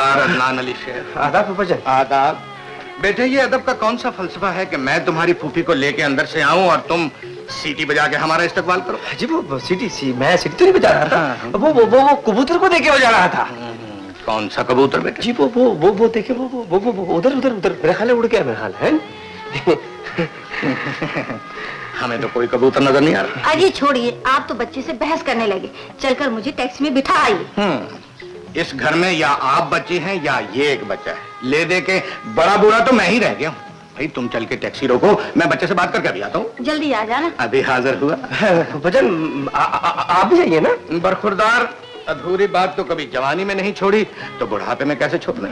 सरदार अदनान अली शेख। आदाब फूफा जान। आदाब। बेटे, ये अदब का कौन सा फलसफा है कि मैं तुम्हारी फूफी को लेके अंदर से आऊं और तुम सीटी बजा के हमारा इस्तकबाल करो? जी वो सीटी मैं सीटी तो नहीं बजा रहा था। वो कबूतर को देके बजा रहा था। कौन सा कबूतर बेटे? जी वो देखे वो उधर उधर उधर मेरे ख्याल उड़ गया, मेरे ख्याल है। हमें तो कोई कबूतर नजर नहीं आ रहा। अजी छोड़िए, आप तो बच्चे से बहस करने लगे। चलकर मुझे टैक्सी में बिठा आइए। इस घर में या आप बच्चे हैं या ये एक बच्चा है। ले दे के बड़ा बुरा तो मैं ही रह गया हूँ। भाई तुम चल के टैक्सी रोको, मैं बच्चे से बात करके अभी आता हूँ। जल्दी आ जाना। अभी हाजिर हुआ। भजन आप भी जाइए ना। बरखुरदार, अधूरी बात तो कभी जवानी में नहीं छोड़ी तो बुढ़ापे में कैसे छोड़ना?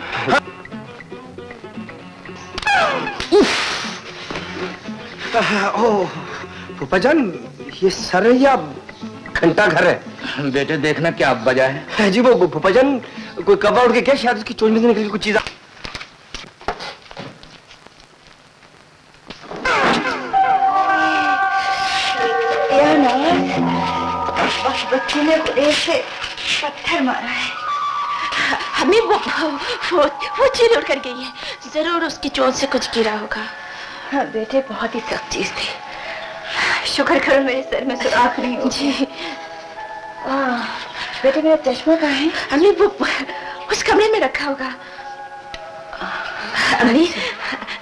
ओह फूफा जान, ये सर है या घंटा घर है? बेटे देखना क्या बजा है। जी वो फूफा जान कोई कब्बा उड़ के क्या, शायद उसकी चोंच में से निकली कुछ चीज। बच्चे ने ऐसे पत्थर मारा है। हमें वो चील उड़ कर गई है। जरूर उसकी चोट से कुछ गिरा होगा। हाँ बेटे, बहुत ही सख्त चीज थी। शुक्र करो मेरे सर में सुराख नहीं हो। जी बेटे मेरा चश्मा कहाँ है? हमने वो उस कमरे में रखा होगा। अम्मी,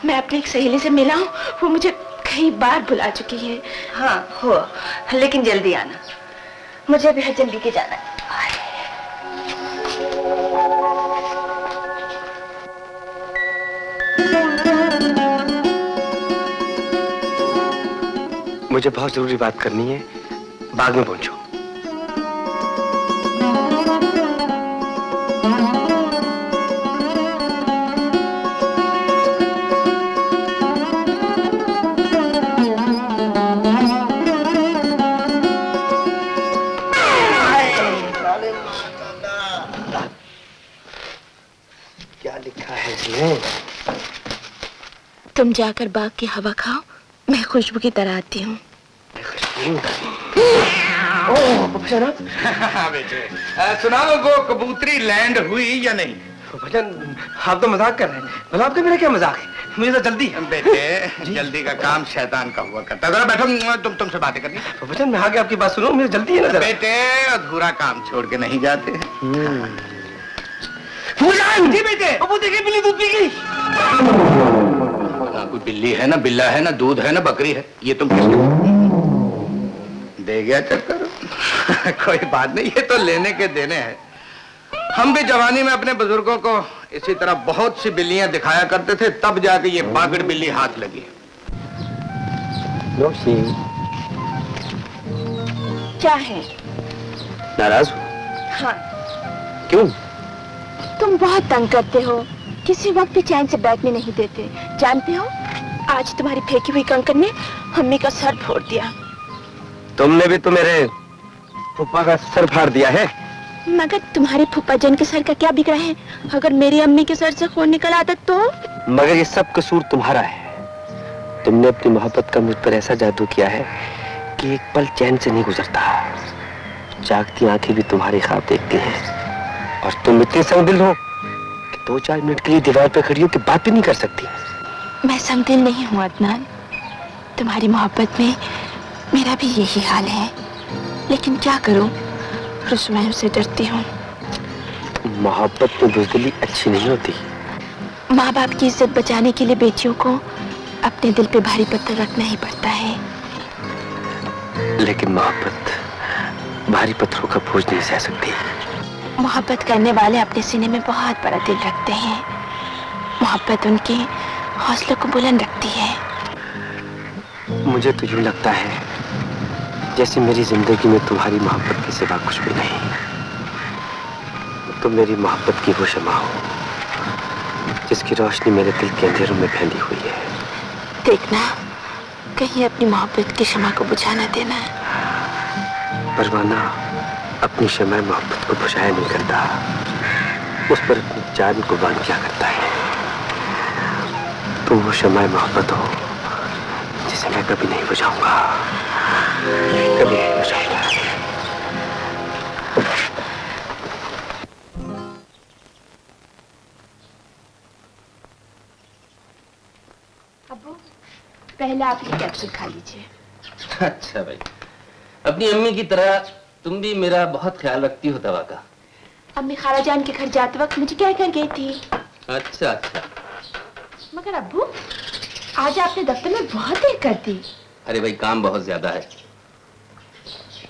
मैं अपनी एक सहेली से मिला हूँ, वो मुझे कई बार बुला चुकी है। हाँ हो, लेकिन जल्दी आना, मुझे भी जल्दी के जाना है। मुझे बहुत जरूरी बात करनी है, बाद में पहुंचो। क्या लिखा है इसमें? तुम जाकर बाग की हवा खाओ, मैं खुशबू की तरह आती हूँ। बेटे सुनाओ, वो कबूतरी लैंड हुई या नहीं? भजन आप तो मजाक कर रहे हैं। भला आपका मेरा क्या मजाक है? मुझे तो जल्दी है। बेटे जल्दी का काम शैतान का हुआ करता है। जरा बैठो, तुमसे बातें करनी। भजन मैं आगे आपकी बात सुनो, मुझे जल्दी है ना। बेटे अधूरा काम छोड़ के नहीं जाते हैं। जी बेटे, वो देखिए बिल्ली दूध पी गई। ना कोई बिल्ली है, ना बिल्ला है, ना दूध है, ना बकरी है। ये तुम किसके दे गया चक्कर? कोई बात नहीं, ये तो लेने के देने हैं। हम भी जवानी में अपने बुजुर्गों को इसी तरह बहुत सी बिल्लियां दिखाया करते थे, तब जाके ये बागड़ बिल्ली हाथ लगी। क्या है? नाराज हो? हाँ। क्यों? तुम बहुत तंग करते हो, किसी वक्त भी चैन से बैठने नहीं देते। जानते हो, आज तुम्हारी फेंकी हुई कंकड़ ने अम्मी का सर फोड़ दिया। तुमने भी तो मेरे फूफा का सर फाड़ दिया है। मगर तुम्हारे फूफा जन के सर का क्या बिगड़ा है? अगर मेरी अम्मी के सर से खून निकल आता तो? मगर ये सब कसूर तुम्हारा है। तुमने अपनी मोहब्बत का मुझ पर ऐसा जादू किया है कि एक पल चैन से नहीं गुजरता। जागती आंखें भी तुम्हारे ख्वाब देखती हैं और तुम इतने संगदिल हो कि 2-4 मिनट के लिए दीवार पर खड़ी हो के बात भी नहीं कर सकती। मैं संगदिल नहीं हूँ अदनान, तुम्हारी मोहब्बत में मेरा भी यही हाल है। लेकिन क्या करूं, रुसवाइयों से डरती हूँ। मोहब्बत में बुज़दिली अच्छी नहीं होती। माँ बाप की इज्जत बचाने के लिए बेटियों को अपने दिल पे भारी पत्थर रखना ही पड़ता है। लेकिन मोहब्बत भारी पत्थरों का बोझ नहीं सह सकती। मोहब्बत करने वाले अपने सीने में बहुत बड़ा दिल रखते हैं। मोहब्बत उनके हौसलों को बुलंद रखती है। मुझे तो यूं लगता है जैसे मेरी जिंदगी में तुम्हारी मोहब्बत के सिवा कुछ भी नहीं। तुम मेरी मोहब्बत की वो शमा हो जिसकी रोशनी मेरे दिल के अंधेरों में फैली हुई है। देखना, कहीं अपनी मोहब्बत की शमा को बुझा न देना। परवाना अपनी शमा मोहब्बत को बुझाया नहीं करता, उस पर अपनी जान कुर्बान किया करता है। तुम वो शमा मोहब्बत हो जिसे मैं कभी नहीं बुझाऊंगा, कभी नहीं बुझाऊंगा। पहले आप ये कैप्सूल खा लीजिए। अच्छा भाई, अपनी अम्मी की तरह तुम भी मेरा बहुत ख्याल रखती हो दवा का। अम्मी खालाजान के घर जाते वक्त मुझे क्या कर गई थी। अच्छा अच्छा। मगर अब्बू, आज आपने दफ्तर में बहुत देर कर दी। अरे भाई, काम बहुत ज्यादा है।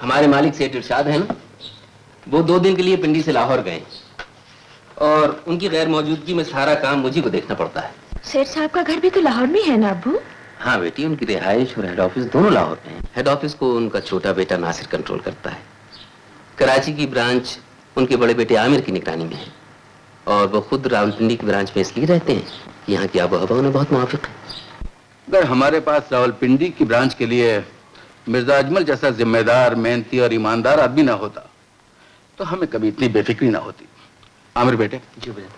हमारे मालिक सेठ इरशाद है ना, वो 2 दिन के लिए पिंडी से लाहौर गए और उनकी गैर मौजूदगी में सारा काम मुझी को देखना पड़ता है। सेठ साहब का घर भी तो लाहौर में है ना अब्बू? हाँ बेटी, उनकी रिहाइश और हेड ऑफिस दोनों लाहौर में है। हेड ऑफिस को उनका छोटा बेटा नासिर कंट्रोल करता है। कराची की ब्रांच उनके बड़े बेटे आमिर की निगरानी में है और वो खुद रावलपिंडी की ब्रांच में इसलिए रहते हैं कि यहाँ की आबोहवा उन्हें बहुत मुआफिक है। अगर हमारे पास रावलपिंडी की ब्रांच के लिए मिर्जा अजमल जैसा जिम्मेदार, मेहनती और ईमानदार आदमी ना होता तो हमें कभी इतनी बेफिक्री ना होती। आमिर बेटे, जी भैया।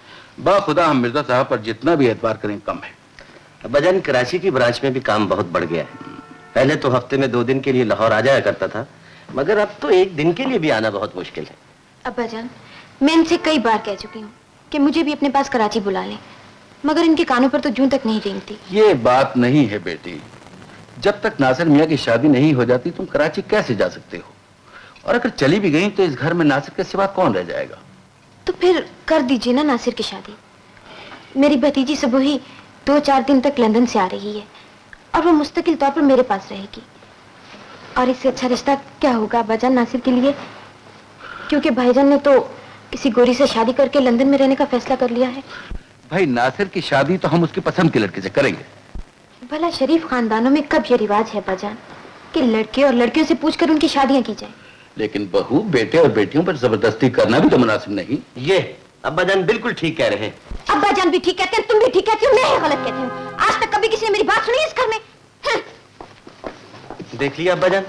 बाखुदा हम मिर्जा साहब पर जितना भी एतबार करें कम है। अब्बाजान, कराची की ब्रांच में भी काम बहुत बढ़ गया है। पहले तो हफ्ते में 2 दिन के लिए लाहौर आ जाया करता था, मगर अब तो 1 दिन के लिए भी आना बहुत मुश्किल है। अब्बाजान, मैं इनसे कई बार कह चुकी हूँ कि मुझे भी अपने पास कराची बुला लें, मगर इनके कानों पर तो जूं तक नहीं रेंगती। ये बात नहीं है बेटी, जब तक नासिर मियाँ की शादी नहीं हो जाती तुम कराची कैसे जा सकते हो? और अगर चली भी गई तो इस घर में नासिर के सिवा कौन रह जाएगा? तो फिर कर दीजिए ना नासिर की शादी। मेरी भतीजी सबूही 2-4 दिन तक लंदन से आ रही है और वो मुस्तकिल तौर पर मेरे पास रहेगी। और इससे अच्छा रिश्ता क्या होगा अब्बाजान नासिर के लिए? क्योंकि भाईजान ने तो किसी गोरी से शादी करके लंदन में रहने का फैसला कर लिया है। भाई, नासिर की शादी तो हम उसकी पसंद के लड़के से करेंगे। भला शरीफ खानदानों में कब ये रिवाज है अब्बाजान कि लड़के और लड़कियों से पूछकर उनकी शादियां की जाए? लेकिन बहू, बेटे और बेटियों पर जबरदस्ती करना भी तो मुनासिब नहीं। ये अब्बाजान बिल्कुल ठीक कह रहे हैं। अब्बाजान भी ठीक कहते हैं, तुम भी ठीक कहती हो, मैं ही गलत कहती हूँ। आज तक कभी किसी ने मेरी बात सुनी इस घर में? देख लिया अब्बाजान,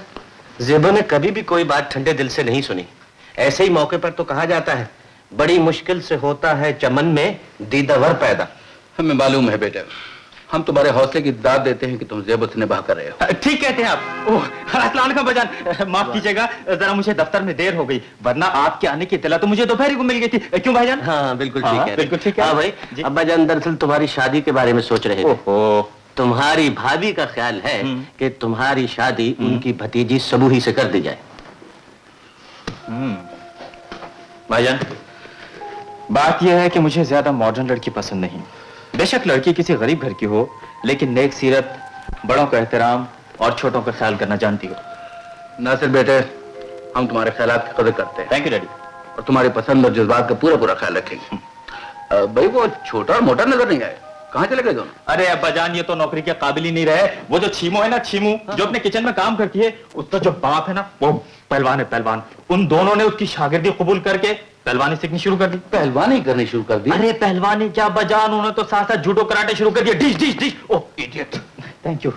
ज़ेबा ने कभी भी कोई बात ठंडे दिल से नहीं सुनी। ऐसे ही मौके पर तो कहा जाता है, बड़ी मुश्किल से होता है चमन में दीदावर पैदा। हमें मालूम है बेटे, हम तुम्हारे हौसले की दाद देते हैं कि तुम ज़ेबत से निभा कर रहे हो। ठीक कहते हैं आप। ओह, अस्सलाम वालेकुम भाईजान, माफ कीजिएगा, जरा मुझे दफ्तर में देर हो गई, वरना आपके आने की इत्तला तो मुझे दोपहर को मिल गई थी। क्यों भाईजान? हाँ बिल्कुल ठीक हाँ, है। बिल्कुल ठीक है। हाँ भाई, अब्बाजान दरअसल तुम्हारी शादी के बारे में सोच रहे थे। ओहो, तुम्हारी भाभी का ख्याल है कि तुम्हारी शादी उनकी भतीजी सबूही से कर दी जाए। भाईजान, बात यह है कि मुझे ज्यादा मॉडर्न लड़की पसंद नहीं। बेशक लड़की किसी गरीब घर की हो, लेकिन नेक सीरत, बड़ों का एहतराम और छोटों का ख्याल करना जानती हो। नासिर बेटे, हम तुम्हारे ख्यालात की कदर करते हैं। Thank you daddy. और तुम्हारी पसंद और जज्बात का पूरा पूरा ख्याल रखेंगे। भाई, वो छोटा और मोटा नजर नहीं आए, कहाँ चले गए दोनों? अरे अब्बाजान, ये तो नौकरी के काबिल ही नहीं रहे। वो जो छीमो है ना, छीमू, जो अपने किचन में काम करती है, उसका जो बाप है ना, वो पहलवान है, पहलवान। उन दोनों ने उसकी शागिर्दी कबूल करके पहलवानी सीखनी शुरू कर दी। पहलवानी करनी शुरू कर दी? अरे पहलवानी क्या बजान, उन्होंने तो साथ साथ जूडो कराटे शुरू कर दिया। डिश डिश डिश। Oh idiot. Thank you.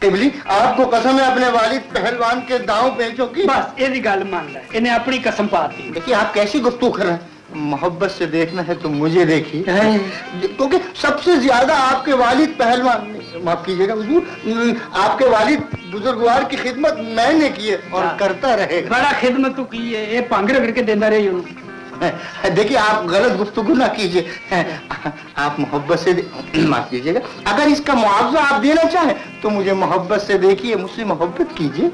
तिबली, आपको कसम है अपने वालिद पहलवान के दांव बेचो की? बस ये गल मान ले, इन्हें अपनी कसम पाती। देखिए, आप कैसी गुफ्तगू कर रहे हैं। मोहब्बत से देखना है तो मुझे देखिए, क्योंकि सबसे ज्यादा आपके वालिद पहलवान, माफ कीजिएगा हुजूर, आपके वालिद बुजुर्गवार की खिदमत मैंने की है और करता रहेगा। बड़ा खिदमत तो की है, ये पंग रगड़ के देता रही हूँ। देखिए, आप गलत गुफ्तगू ना कीजिए। आप मोहब्बत से माफ कीजिएगा, अगर इसका मुआवजा आप देना चाहें तो मुझे मोहब्बत से देखिए, मुझसे मोहब्बत कीजिए।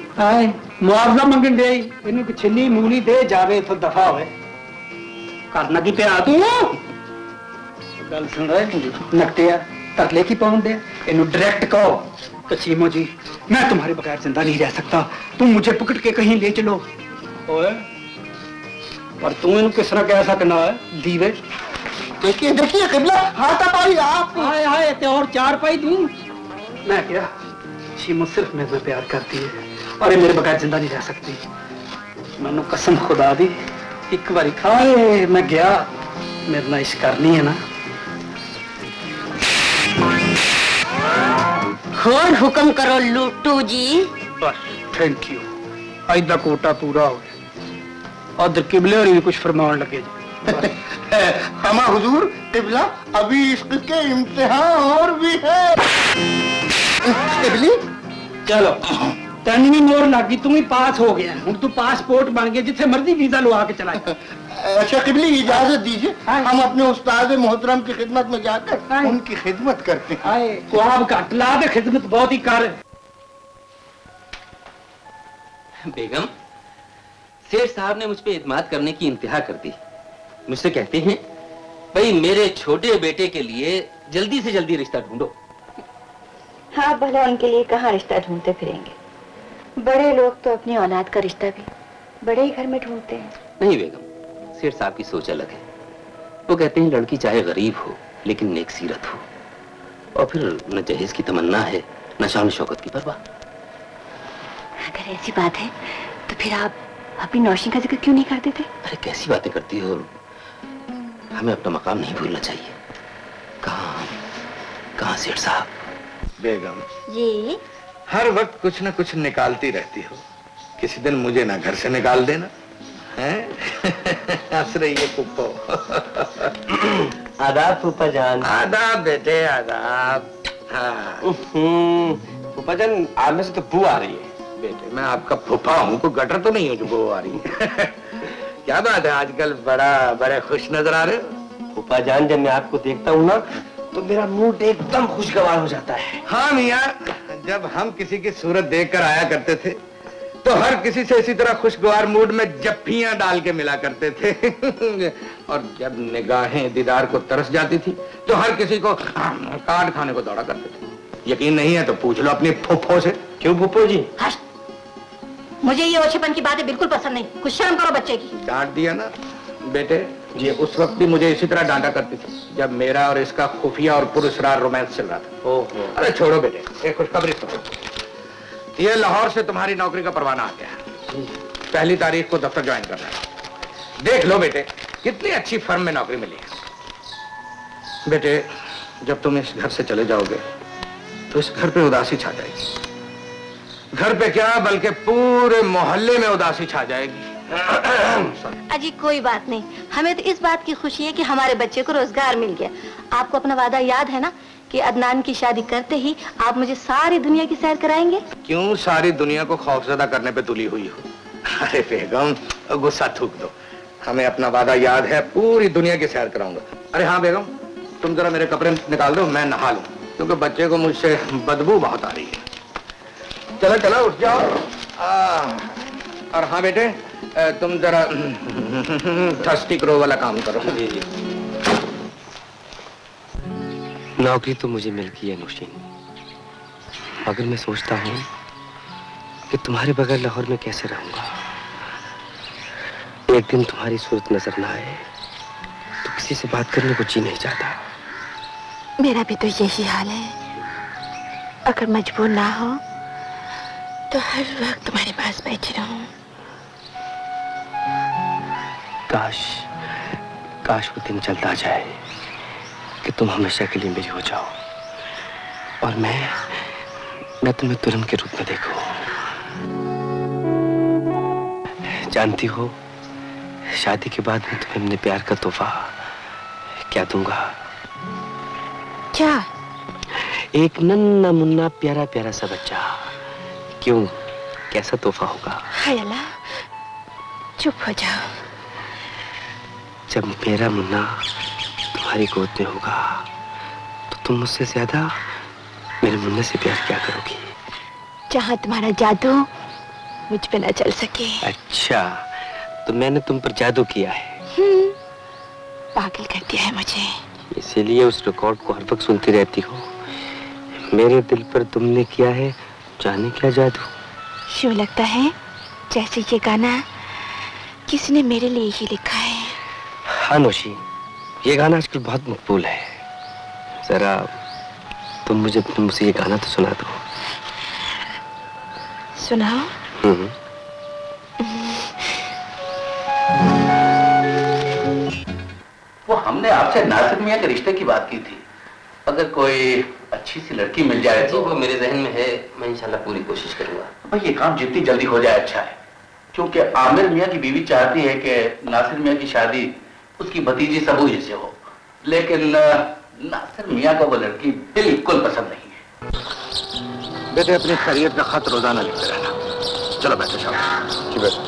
मुआवजा मंगन दे, इन्हें कि छिन्नी मूली दे जावे तो दफा हो करना की प्यार तू गल सुन रहे नकटिया तरले की पाउंड दे, इन्हें डायरेक्ट कहो तो चीमो जी, मैं तुम्हारे बगैर जिंदा नहीं रह सकता, तुम मुझे पकड़ के कहीं ले चलो। ओए, पर तू इन्हें किस तरह कह सकना है दीवे? देखिए देखिए किबला, हाथ पाई आप। हाय हाय, ते और 4 पाई दूं? मैं क्या, चीमो सिर्फ मेरे में प्यार करती है और ये मेरे बगैर जिंदा नहीं रह सकती। मैंने कसम खुदा दी, एक बारी खाए मैं गया, मेरे ना इश्क करनी है ना। और हुक्म करो लूटू जी। बस थैंक यू, आज दा कोटा पूरा हो गया। और किबले और भी कुछ फरमान लगे जी। हमा हुजूर तिबला, अभी इश्क के इम्तिहान और भी है। तिबली, चलो तेन भी मोर लग गई, तू ही पास हो गया, हूं तू पासपोर्ट बन गया, जिथे मर्जी वीजा लवा के चला जा। अच्छा क़िबली, इजाजत दीजिए, हम अपने उस्ताद मोहतरम की खिदमत में जाकर उनकी खिदमत करते हैं। आए ख्वाब घट ला दे, खिदमत बहुत ही कर। बेगम, सेठ साहब ने मुझ पे इत्मीनान करने की इंतहा कर दी। मुझसे कहते हैं भाई मेरे छोटे बेटे के लिए जल्दी से जल्दी रिश्ता ढूंढो। हाँ, भला उनके लिए कहाँ रिश्ता ढूंढते फिरेंगे। बड़े लोग तो अपनी औलाद का रिश्ता भी बड़े ही घर में ढूंढते हैं। नहीं बेगम, सेठ साहब की सोच अलग है। वो कहते हैं लड़की चाहे गरीब हो लेकिन नेक सीरत हो, और फिर न जहेज की तमन्ना है न शान शौकत की परवाह। अगर ऐसी बात है तो फिर आप अपनी नौशी का जिक्र क्यों नहीं करते थे? अरे कैसी बातें करती हो, हमें अपना मकाम नहीं भूलना चाहिए। कहाँ सेठ साहब? बेगम जी हर वक्त कुछ न कुछ निकालती रहती हो, किसी दिन मुझे ना घर से निकाल देना हैं? हंस रही है पुप्पो। आदाब फूफा जान। आदाब बेटे आदाब। हाँ फूफा जान, आप में से तो बू आ रही है। बेटे मैं आपका फूफा हूँ, कोई गटर तो नहीं है जो बू आ रही है। क्या बात है, आजकल बड़े खुश नजर आ रहे हो। फूफा जान, जब मैं आपको देखता हूँ ना तो मेरा मूड एकदम खुशगवार हो जाता है। हाँ मियाँ, जब हम किसी की सूरत देखकर आया करते थे तो हर किसी से इसी तरह खुशगवार मूड में जफ्फियां डाल के मिला करते थे। और जब निगाहें दीदार को तरस जाती थी तो हर किसी को काट खाने को दौड़ा करते थे। यकीन नहीं है तो पूछ लो अपनी फुफ्फो से। क्यों फूफो जी? मुझे ये ओछेपन की बातें बिल्कुल पसंद नहीं, कुछ शर्म करो बच्चे की। डांट दिया ना बेटे, ये उस वक्त भी मुझे इसी तरह डांटा करती थी जब मेरा और इसका खुफिया और पुरस्कार रोमांस चल रहा था। ओहो। अरे छोड़ो बेटे, एक खुशखबरी सुनो। ये लाहौर से तुम्हारी नौकरी का परवाना आ गया। 1 तारीख को दफ्तर ज्वाइन करना है। देख लो बेटे, कितनी अच्छी फर्म में नौकरी मिली है। बेटे जब तुम इस घर से चले जाओगे तो इस घर पे उदासी छा जाएगी। घर पे क्या बल्कि पूरे मोहल्ले में उदासी छा जाएगी। अजी कोई बात नहीं, हमें तो इस बात की खुशी है कि हमारे बच्चे को रोजगार मिल गया। आपको अपना वादा याद है ना कि अदनान की शादी करते ही आप मुझे सारी दुनिया की सैर कराएंगे। क्यों सारी दुनिया को खौफजदा करने पे तुली हुई हो? अरे बेगम गुस्सा थूक दो, हमें अपना वादा याद है, पूरी दुनिया की सैर कराऊंगा। अरे हाँ बेगम, तुम जरा मेरे कपड़े निकाल दो, मैं नहा लूं, क्योंकि बच्चे को मुझसे बदबू बहुत आ रही है। चलो चलो उठ जाओ। और हाँ बेटे, तुम जरा थर्स्टी क्रो वाला काम करो। जी जी। नौकरी तो मुझे मिल गई है नौशीन, मगर मैं सोचता हूँ कि तुम्हारे बगैर लाहौर में कैसे रहूंगा। एक दिन तुम्हारी सूरत नजर ना आए तो किसी से बात करने को जी नहीं चाहता। मेरा भी तो यही हाल है। अगर मजबूर ना हो तो हर वक्त तुम्हारे पास बैठी रहूं। काश वो दिन चलता जाए कि तुम हमेशा के लिए मेरी हो जाओ और मैं तुम्हें दुल्हन के रूप में देखूं। जानती हो, शादी के बाद मैं तुम्हें अपने प्यार का तोहफा क्या दूंगा? क्या? एक नन्ना मुन्ना प्यारा प्यारा सा बच्चा। क्यों, कैसा तोहफा होगा? हाय अल्लाह, चुप हो जाओ। जब मेरा मुन्ना तुम्हारी गोद में होगा तो तुम मुझसे ज्यादा मेरे मुन्ने से प्यार क्या करोगी? जहाँ तुम्हारा जादू मुझ पे न चल सके। अच्छा, तो मैंने तुम पर जादू किया है। पागल कर दिया है मुझे। इसीलिए उस रिकॉर्ड को हर वक्त सुनती रहती हो। मेरे दिल पर तुमने किया है जाने क्या जादू। यूं लगता है जैसे ये गाना किसी ने मेरे लिए ही लिखा है। हाँ नौशी, ये गाना आजकल बहुत मकबूल है। जरा तुम मुझे ये गाना तो सुना दो। सुनाओ। वो हमने आपसे नासिर मियां के रिश्ते की बात की थी, अगर कोई अच्छी सी लड़की मिल जाए तो। वो मेरे जहन में है, मैं इंशाल्लाह पूरी कोशिश करूंगा। भाई ये काम जितनी जल्दी हो जाए अच्छा है, क्योंकि आमिर मियां की बीवी चाहती है कि नासिर मियां की शादी उसकी भतीजी सबूरी से हो, लेकिन नासिर मियां को वो लड़की बिल्कुल पसंद नहीं है। बेटे अपनी खैरियत का खत रोजाना लिखते रहना। चलो बैठो शाबाश जी बैठो।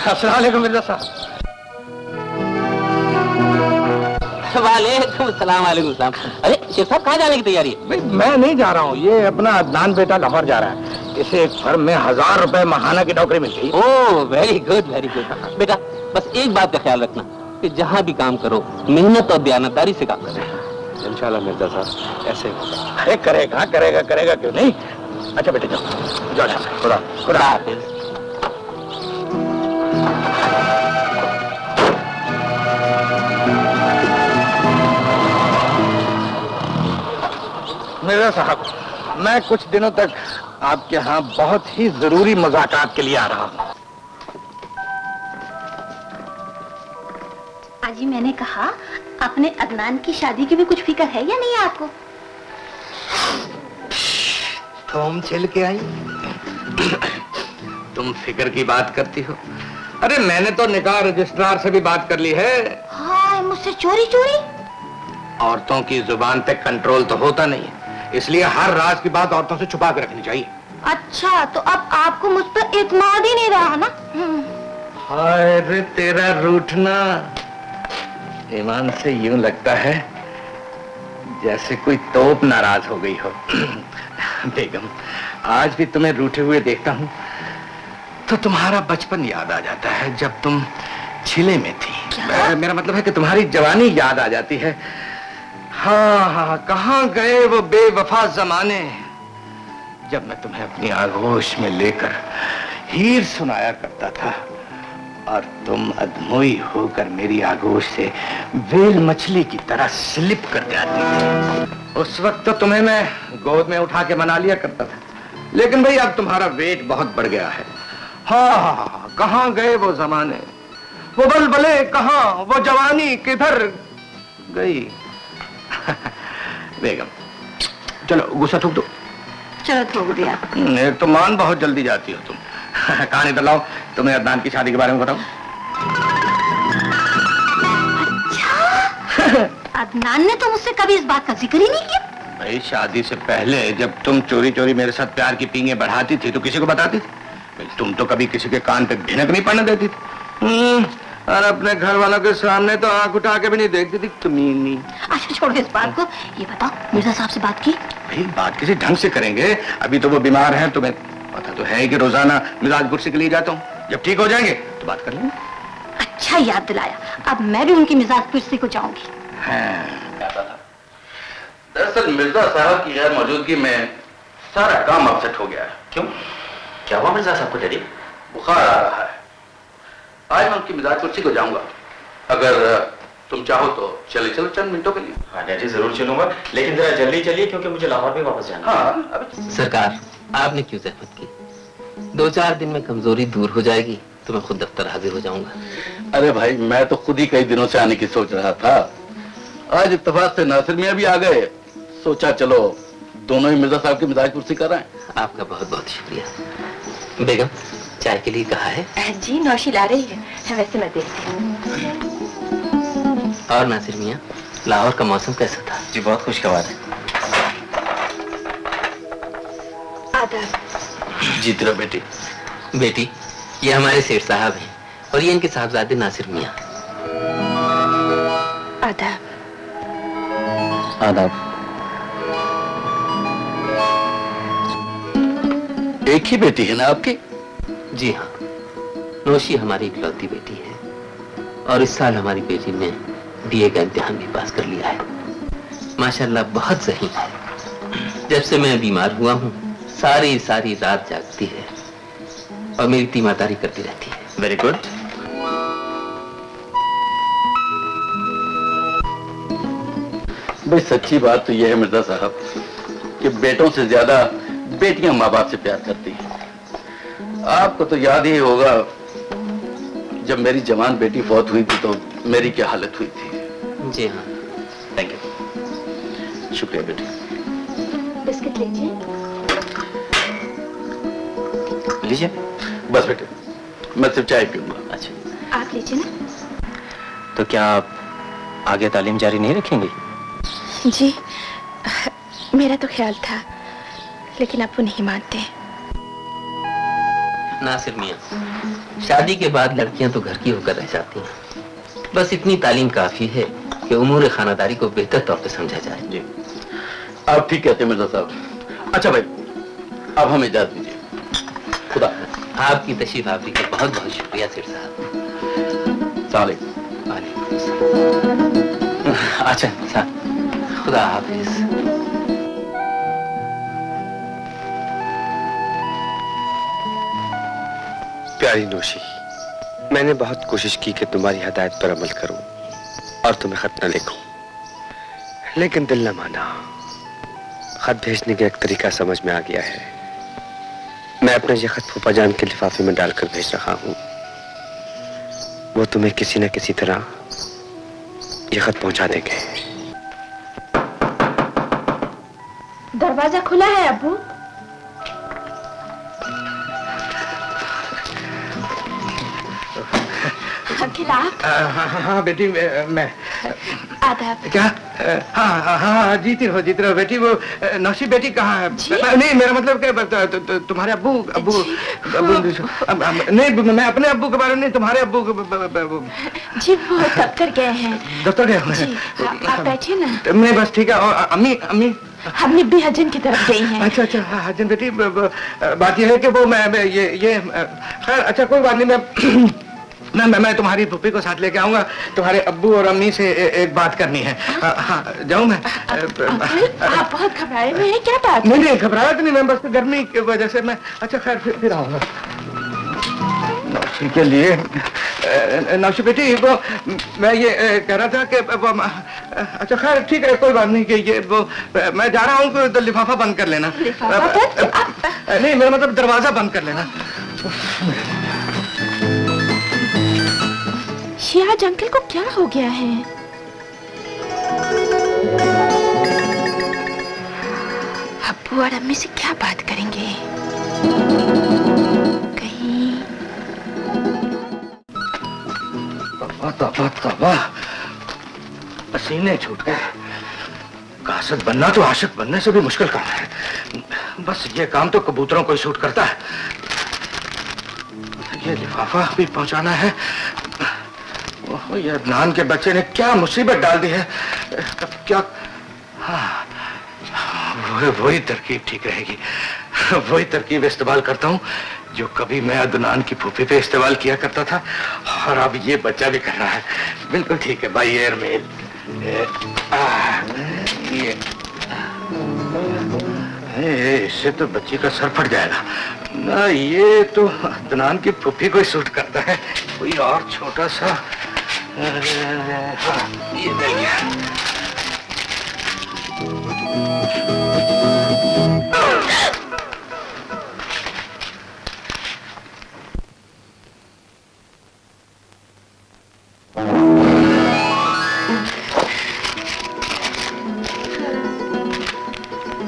अस्सलाम वालेकुम मिर्जा साहब। वालेकुम सलाम। वालेकुम सलाम। अरे शेख साहब कहाँ जाने की तैयारी है? भाई मैं नहीं जा रहा हूँ, ये अपना अदनान बेटा लाहौर जा रहा है। इसे एक फर्म में 1000 रुपए माहाना की नौकरी मिल गई। Oh very good very good. बेटा बस एक बात का ख्याल रखना कि जहाँ भी काम करो मेहनत और दयानतदारी से काम करें। इंशाल्लाह मिर्जा साहब ऐसे होगा। अरे करेगा करेगा करेगा क्यों नहीं। अच्छा बेटे जाओ जाओ जाओ। खुदा खुदा हाफिज। मिर्जा साहब मैं कुछ दिनों तक आपके यहाँ बहुत ही जरूरी मुज़ाकरात के लिए आ रहा हूँ। आजी मैंने कहा अपने अदनान की शादी की भी कुछ फिक्र है या नहीं आपको? तुम छिल के आई। तुम फिक्र की बात करती हो। अरे मैंने तो निकाह रजिस्ट्रार से भी बात कर ली है। हाँ मुझसे चोरी चोरी? औरतों की जुबान पे कंट्रोल तो होता नहीं है, इसलिए हर राज की बात औरतों से छुपा के रखनी चाहिए। अच्छा तो अब आपको मुझ पर इत्मीनान ही नहीं रहा ना? हाय रे तेरा रूठना। ईमान से यूं लगता है जैसे कोई तोप नाराज हो गई हो। बेगम आज भी तुम्हें रूठे हुए देखता हूँ तो तुम्हारा बचपन याद आ जाता है जब तुम छिले में थी। मेरा मतलब है कि तुम्हारी जवानी याद आ जाती है। हाँ हाँ कहाँ गए वो बेवफा जमाने जब मैं तुम्हें अपनी आगोश में लेकर हीर सुनाया करता था और तुम अधमोई होकर मेरी आगोश से वेल मछली की तरह स्लिप कर जाती थी। उस वक्त तो तुम्हें मैं गोद में उठा के मना लिया करता था, लेकिन भाई अब तुम्हारा वेट बहुत बढ़ गया है। हाँ हाँ हाँ कहाँ गए वो जमाने, वो बलबले कहाँ, वो जवानी किधर गई। बेगम चलो गुस्सा थूक दो। चलो थोक दिया। एक तो मान बहुत जल्दी जाती हो तुम। कहानी तो लाओ, तुम्हें अदनान की शादी के बारे में बताओ। अच्छा अदनान ने तो मुझसे कभी इस बात का जिक्र ही नहीं किया। भाई शादी से पहले जब तुम चोरी चोरी मेरे साथ प्यार की पींगे बढ़ाती थी तो किसी को बताती थी? भाई तुम तो कभी किसी के कान पे भिनक नहीं पड़ने देती थी। और अपने घर वालों के सामने तो आंख उठा के भी नहीं देखती थी कमीनी। अच्छा छोड़ दे इस बात को, ये बताओ मिर्जा साहब से बात की? भाई बात किसी ढंग से करेंगे, अभी तो वो बीमार हैं, तुम्हें पता तो है कि रोजाना मिजाज कुर्सी के लिए जाता हूँ, जब ठीक हो जाएंगे तो बात कर लेंगे। अच्छा याद दिलाया, अब मैं भी उनकी मिजाज कुर्सी को जाऊंगी। दरअसल मिर्जा साहब की गैर मौजूदगी में सारा काम अपसेट हो गया है। क्यों? क्या हुआ मिर्जा साहब को डैडी? बुखार आ रहा है, आज मैं उनकी मिजाज कुर्सी को जाऊंगा। अगर तुम चाहो तो चले चलो चंद मिनटों के लिए। हाँ डैडी जरूर चलूंगा, लेकिन जरा जल्दी चलिए क्योंकि मुझे लाहौर भी वापस जाना है। हाँ अभी सरकार आपने क्यों जहमत की? 2-4 दिन में कमजोरी दूर हो जाएगी तो मैं खुद दफ्तर हाजिर हो जाऊंगा। अरे भाई मैं तो खुद ही कई दिनों से आने की सोच रहा था। आज इत्तेफाक से नासिर मियां भी आ गए, सोचा चलो दोनों ही मिर्जा साहब की मिजाज कुर्सी कर रहे हैं। आपका बहुत बहुत शुक्रिया। बेगम चाय के लिए कहा है? जी नौशी ला रही है, वैसे मैं देखती हूँ। और नासिर मियां लाहौर का मौसम कैसा था? जी बहुत खुशगवार है। आदाब। जीत रहो बेटी। बेटी ये हमारे सेठ साहब हैं और ये इनके साहबजादे नासिर मियां। आदाब। आदाब। एक ही बेटी है ना आपकी? जी हाँ, नौशी हमारी इकलौती बेटी है और इस साल हमारी बेटी ने बीए का इम्तिहान भी पास कर लिया है। माशाल्लाह बहुत सही है। जब से मैं बीमार हुआ हूँ सारी सारी रात जागती है और मेरी तीमारदारी करती रहती है। Very good. भाई सच्ची बात तो यह है मिर्जा साहब कि बेटों से ज्यादा बेटियां माँ बाप से प्यार करती हैं। आपको तो याद ही होगा जब मेरी जवान बेटी फौत हुई थी तो मेरी क्या हालत हुई थी। जी हाँ। Thank you. शुक्रिया बेटी। बिस्किट लीजिए। लीजिए। बस बेटे, मैं सिर्फ चाय पीऊंगा। अच्छा, आप लीजिए ना। तो क्या आप आगे तालीम जारी नहीं रखेंगे? जी, मेरा तो ख्याल था, लेकिन अब वो नहीं मानते। नासिर मियां, शादी के बाद लड़कियां तो घर की होकर रह जाती हैं। बस इतनी तालीम काफी है कि उमूर खानादारी को बेहतर तौर पे समझा जाए। जी, आप ठीक कहते हैं मिर्जा साहब। अच्छा भाई, अब हमें इजाजत दीजिए। खुदा हाफ़िज़। आपकी तशरीफ आवरी का बहुत बहुत शुक्रिया सेठ साहब। साले। अच्छा साहब, खुदा हाफिज। प्यारी नौशी, मैंने बहुत कोशिश की कि तुम्हारी हदायत पर अमल करूं और तुम्हें खत न लिखूं, लेकिन दिल न माना। खत भेजने का एक तरीका समझ में आ गया है। मैं अपना ये खत फूफा जान के लिफाफे में डालकर भेज रहा हूं। वो तुम्हें किसी न किसी तरह ये खत पहुंचा देंगे। दरवाजा खुला है अब्बू। अंकल आप? हाँ बेटी, मैं आदाब। क्या? हाँ, जीती रहो बेटी। वो नौशी बेटी कहाँ है? नहीं, मेरा मतलब कि तुम्हारे अब्बू नहीं, मैं अपने अब्बू के बारे में नहीं, तुम्हारे अब्बू के। जी, वो दफ्तर गए हैं। दफ्तर गए हुए जी, हैं? आप बैठिए ना। नहीं, बस ठीक है। और अम्मी हमने भी हजन की तरफ गई हैं। अच्छा, हजन बेटी, बात यह है कि वो मैं ये खैर, अच्छा कोई बात नहीं। मैं तुम्हारी फूफी को साथ लेके आऊंगा। तुम्हारे अब्बू और अम्मी से एक बात करनी है। हाँ, जाऊं मैं? अंकल, आप बहुत घबराए हुए हैं, क्या बात? नहीं, घबराहट नहीं, मैं बस गर्मी की वजह से मैं। अच्छा खैर, फिर आऊंगा। नौशी के लिए, नौशी बेटी, वो मैं ये कह रहा था कि वो, अच्छा खैर ठीक है, कोई बात नहीं कि ये वो मैं जा रहा हूँ, तो लिफाफा बंद कर लेना। नहीं, मेरा मतलब दरवाजा बंद कर लेना। शियाज अंकल को क्या हो गया है? अब्बू और अम्मी से क्या बात करेंगे? कहीं तौबा, पसीने छूट गए। कासद बनना तो आशिक बनने से भी मुश्किल काम है। बस ये काम तो कबूतरों को ही सूट करता है। ये लिफाफा भी पहुंचाना है। ओह, ये अदनान के बच्चे ने क्या मुसीबत डाल दी है। अब क्या? हाँ, वही तरकीब ठीक रहेगी। वही तरकीब इस्तेमाल करता हूँ जो कभी मैं अदनान की फूफी पे इस्तेमाल किया करता था, और अब ये बच्चा भी कर रहा है। बिल्कुल ठीक है भाई, एयरमेल। ये इससे तो बच्ची का सर फट जाएगा ना। ये तो अदनान की फूफी को ही सूट करता है। कोई और छोटा सा, हाँ, ये मिल गया।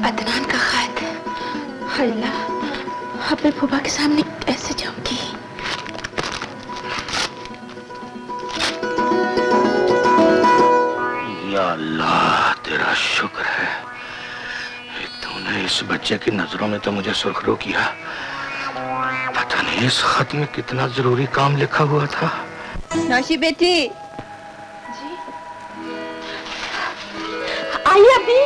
अदनान का खत। अल्लाह, अब मैं फूफा के सामने कैसे जाऊंगी? या अल्लाह, तेरा शुक्र है, तूने इस बच्चे की नजरों में तो मुझे सुर्खरू किया। पता नहीं इस खत में कितना जरूरी काम लिखा हुआ था। नौशी बेटी, आइए अभी।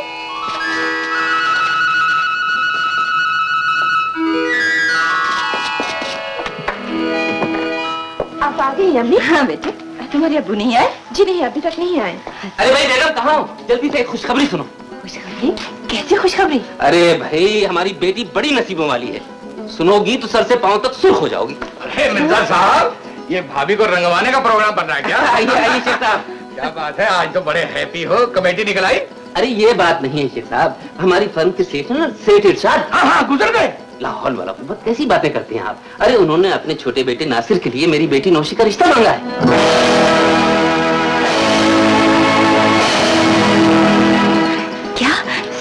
आप आ गई अम्मी? हाँ बेटे, तुम्हारे अब्बू नहीं आए? जी नहीं, अभी तक नहीं आए। अरे भाई बेगम, कहाँ हो? जल्दी से एक खुशखबरी सुनो। खुशखबरी? कैसी खुशखबरी? अरे भाई, हमारी बेटी बड़ी नसीबों वाली है। सुनोगी तो सर से पांव तक सुर्ख हो जाओगी। अरे मिर्जा साहब, ये भाभी को रंगवाने का प्रोग्राम बन रहा है क्या? आइए शेख साहब। क्या बात है, आज तो बड़े हैप्पी हो। कमेटी निकल आई? अरे ये बात नहीं है शेख साहब, हमारी फर्म के सेठ है ना, सेठ इरशाद। हाँ, गुजर गए। लाहौल वाला हुकूमत, कैसी बातें करते हैं आप? अरे उन्होंने अपने छोटे बेटे नासिर के लिए मेरी बेटी नौशी का रिश्ता मांगा है। क्या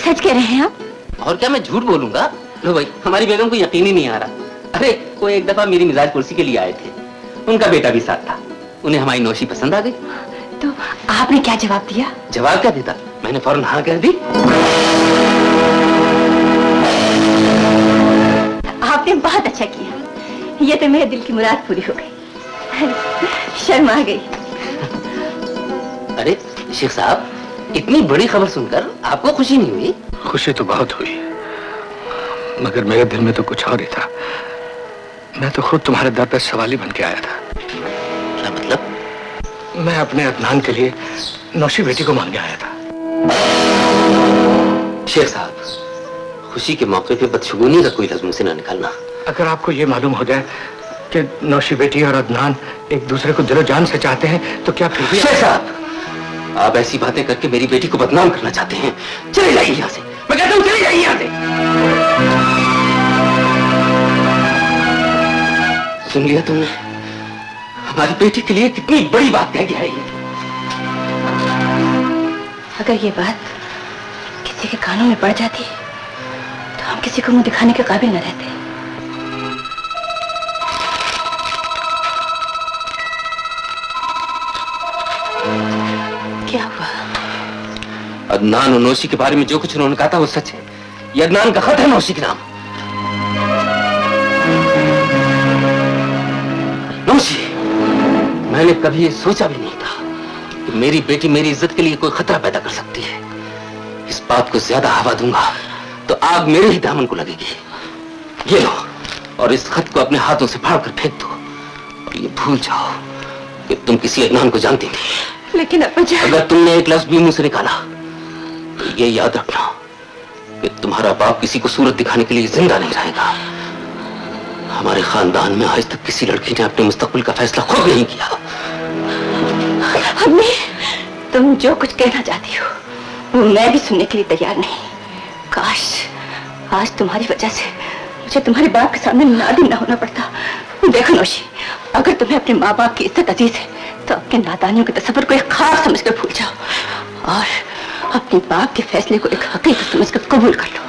सच कह रहे हैं आप? और क्या मैं झूठ बोलूंगा? लो भाई, हमारी बेगम को यकीन ही नहीं आ रहा। अरे वो एक दफा मेरी मिजाज कुर्सी के लिए आए थे, उनका बेटा भी साथ था, उन्हें हमारी नौशी पसंद आ गई। तो आपने क्या जवाब दिया? जवाब क्या देता, मैंने फौरन हाँ कह दी। आपने बहुत अच्छा किया, ये तो मेरे दिल की मुराद पूरी हो गई। शर्म आ गई। अरे शेख साहब, इतनी बड़ी खबर सुनकर आपको खुशी नहीं हुई? खुशी तो बहुत हुई, मगर मेरे दिल में तो कुछ और ही था। मैं तो खुद तुम्हारे दर पर सवाली बन के आया था। क्या मतलब? मैं अपने अदनान के लिए नौशी बेटी को मांगने आया था। शेख साहब, खुशी के मौके पे बदशगुनी का कोई लफ्ज मुझसे ना निकालना। अगर आपको ये मालूम हो जाए कि नौशी बेटी और अदनान एक दूसरे को दिलो जान से चाहते हैं तो क्या फिर भी? शेख साहब, आप ऐसी बातें करके मेरी बेटी को बदनाम करना चाहते हैं। चले जाइए यहाँ से, मैं कहता हूँ चले जाइए यहाँ से। सुन लिया तुमने, हमारी बेटी के लिए कितनी बड़ी बात कह गया है ये। अगर ये बात किसी के कानों में पड़ जाती तो हम किसी को मुंह दिखाने के काबिल न रहते। क्या हुआ? अदनान और नौशी के बारे में जो कुछ उन्होंने कहा था वो सच है। ये अदनान का खत है नौशी के नाम। नौशी, मैंने कभी ये सोचा भी नहीं था कि मेरी बेटी मेरी इज्जत के लिए कोई खतरा पैदा कर सकती है। इस बात को ज्यादा हवा दूंगा तो आग मेरे ही दामन को लगेगी। ये लो, और इस खत को अपने हाथों से फाड़ कर फेंक दो और ये भूल जाओ कि तुम किसी अदनान को जानती थी। लेकिन अब्बाजान, अगर तुमने एक लफ्ज भी मुंह से निकाला तो ये याद रखना कि तुम्हारा बाप किसी को सूरत दिखाने के लिए जिंदा नहीं रहेगा। हमारे खानदान में आज तक किसी लड़की ने अपने मुस्तकबिल का फैसला खुद नहीं किया। अम्मी, तुम जो कुछ कहना चाहती हो वो मैं भी सुनने के लिए तैयार नहीं। काश आज तुम्हारी वजह से मुझे तुम्हारे बाप के सामने नादिम ना होना पड़ता। देखो नौशी, अगर तुम्हें अपने माँ बाप की इज्जत अजीज है तो अपने नादानियों के तस्वर को एक ख्वाब समझ कर भूल जाओ और अपने बाप के फैसले को एक हकीकत समझ कर कबूल कर लो।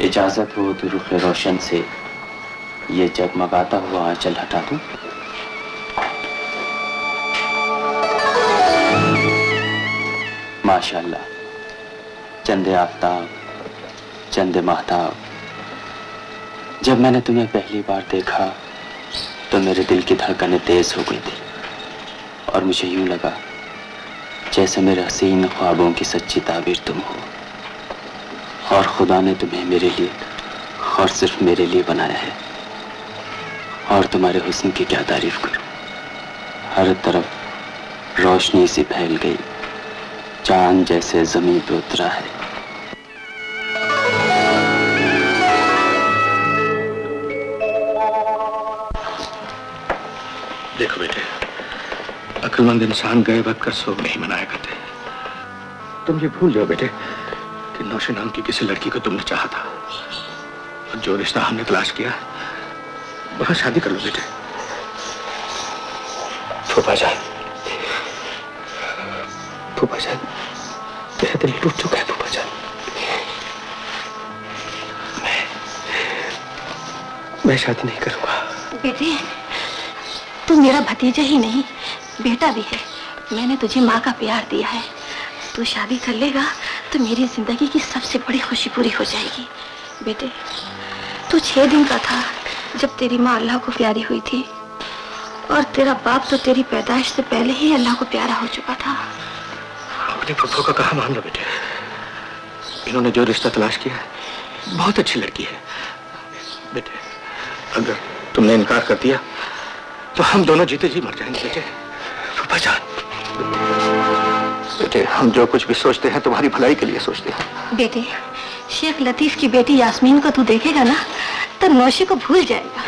इजाजत हो तो रुख रोशन से ये जगमगाता हुआ आंचल हटा दूं। माशाल्लाह, चंदे आफताब, चंदे महताब। जब मैंने तुम्हें पहली बार देखा तो मेरे दिल की धड़कनें तेज हो गई थी और मुझे यूं लगा जैसे मेरे हसीन ख्वाबों की सच्ची ताबीर तुम हो और खुदा ने तुम्हें मेरे लिए और सिर्फ मेरे लिए बनाया है। और तुम्हारे हुस्न की क्या तारीफ करूं, हर तरफ रोशनी सी फैल गई, चांद जैसे जमीन पे उतरा है। देखो बेटे, अक्लमंद इंसान गए वक्त का शोक नहीं मनाया करते। तुम ये भूल जाओ बेटे कि नौशी नाम की किसी लड़की को तुमने चाहा था और जो रिश्ता हमने तलाश किया वहां शादी कर लो बेटे। फूफा जान, फूफा जान, मेरा दिल टूट चुका है फूफा जान। मैं शादी नहीं करूंगा। बेटे, तू मेरा भतीजा ही नहीं बेटा भी है। मैंने तुझे माँ का प्यार दिया है। तू शादी कर लेगा तो मेरी जिंदगी की सबसे बड़ी खुशी पूरी हो जाएगी। बेटे, तू 6 दिन का था जब तेरी माँ अल्लाह को प्यारी हुई थी और तेरा बाप तो तेरी पैदाइश से पहले ही अल्लाह को प्यारा हो चुका था। अपने फुफ्फो का कहा मान लो बेटे, इन्होंने जो रिश्ता तलाश किया है बहुत अच्छी लड़की है। बेटे, अगर तुमने इनकार कर दिया तो हम दोनों जीते जी मर जाएंगे बेटे। फुफ्फा जान, बेटे, हम जो कुछ भी सोचते हैं तुम्हारी भलाई के लिए सोचते हैं। बेटे, शेख लतीफ की बेटी यास्मीन को तू देखेगा ना तो नौशी को भूल जाएगा।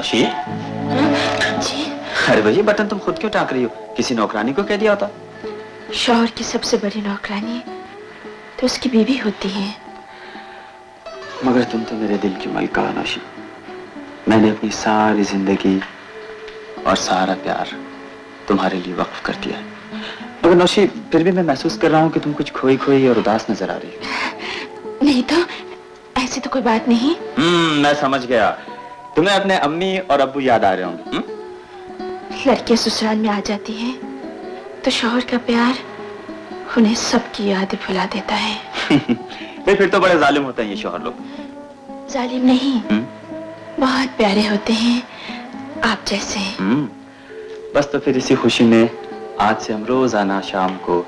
नौशी, जी, अरे भैया बटन तुम खुद क्यों टाँक रही हो? किसी नौकरानी को कह दिया होता। शौहर की सबसे बड़ी नौकरानी तो उसकी बीवी होती है। मगर तुम तो मेरे दिल की मलका हो नौशी। मैंने अपनी सारी जिंदगी और सारा प्यार तुम्हारे लिए वक्फ कर दिया है। मगर नौशी, फिर भी मैं महसूस कर रहा हूँ कि तुम कुछ खोई खोई और उदास नजर आ रही हो। नहीं तो ऐसी तो कोई बात नहीं। मैं समझ गया, तुम्हें अपने अम्मी और अब्बू याद आ रहे होंगे। लड़कियां ससुराल में आ जाती हैं तो शौहर का प्यार उन्हें सबकी याद भुला देता है। फिर तो बड़े जालिम होते हैं ये शौहर लोग। जालिम नहीं, बहुत प्यारे होते हैं, आप जैसे। बस तो फिर इसी खुशी में आज से हम रोजाना शाम को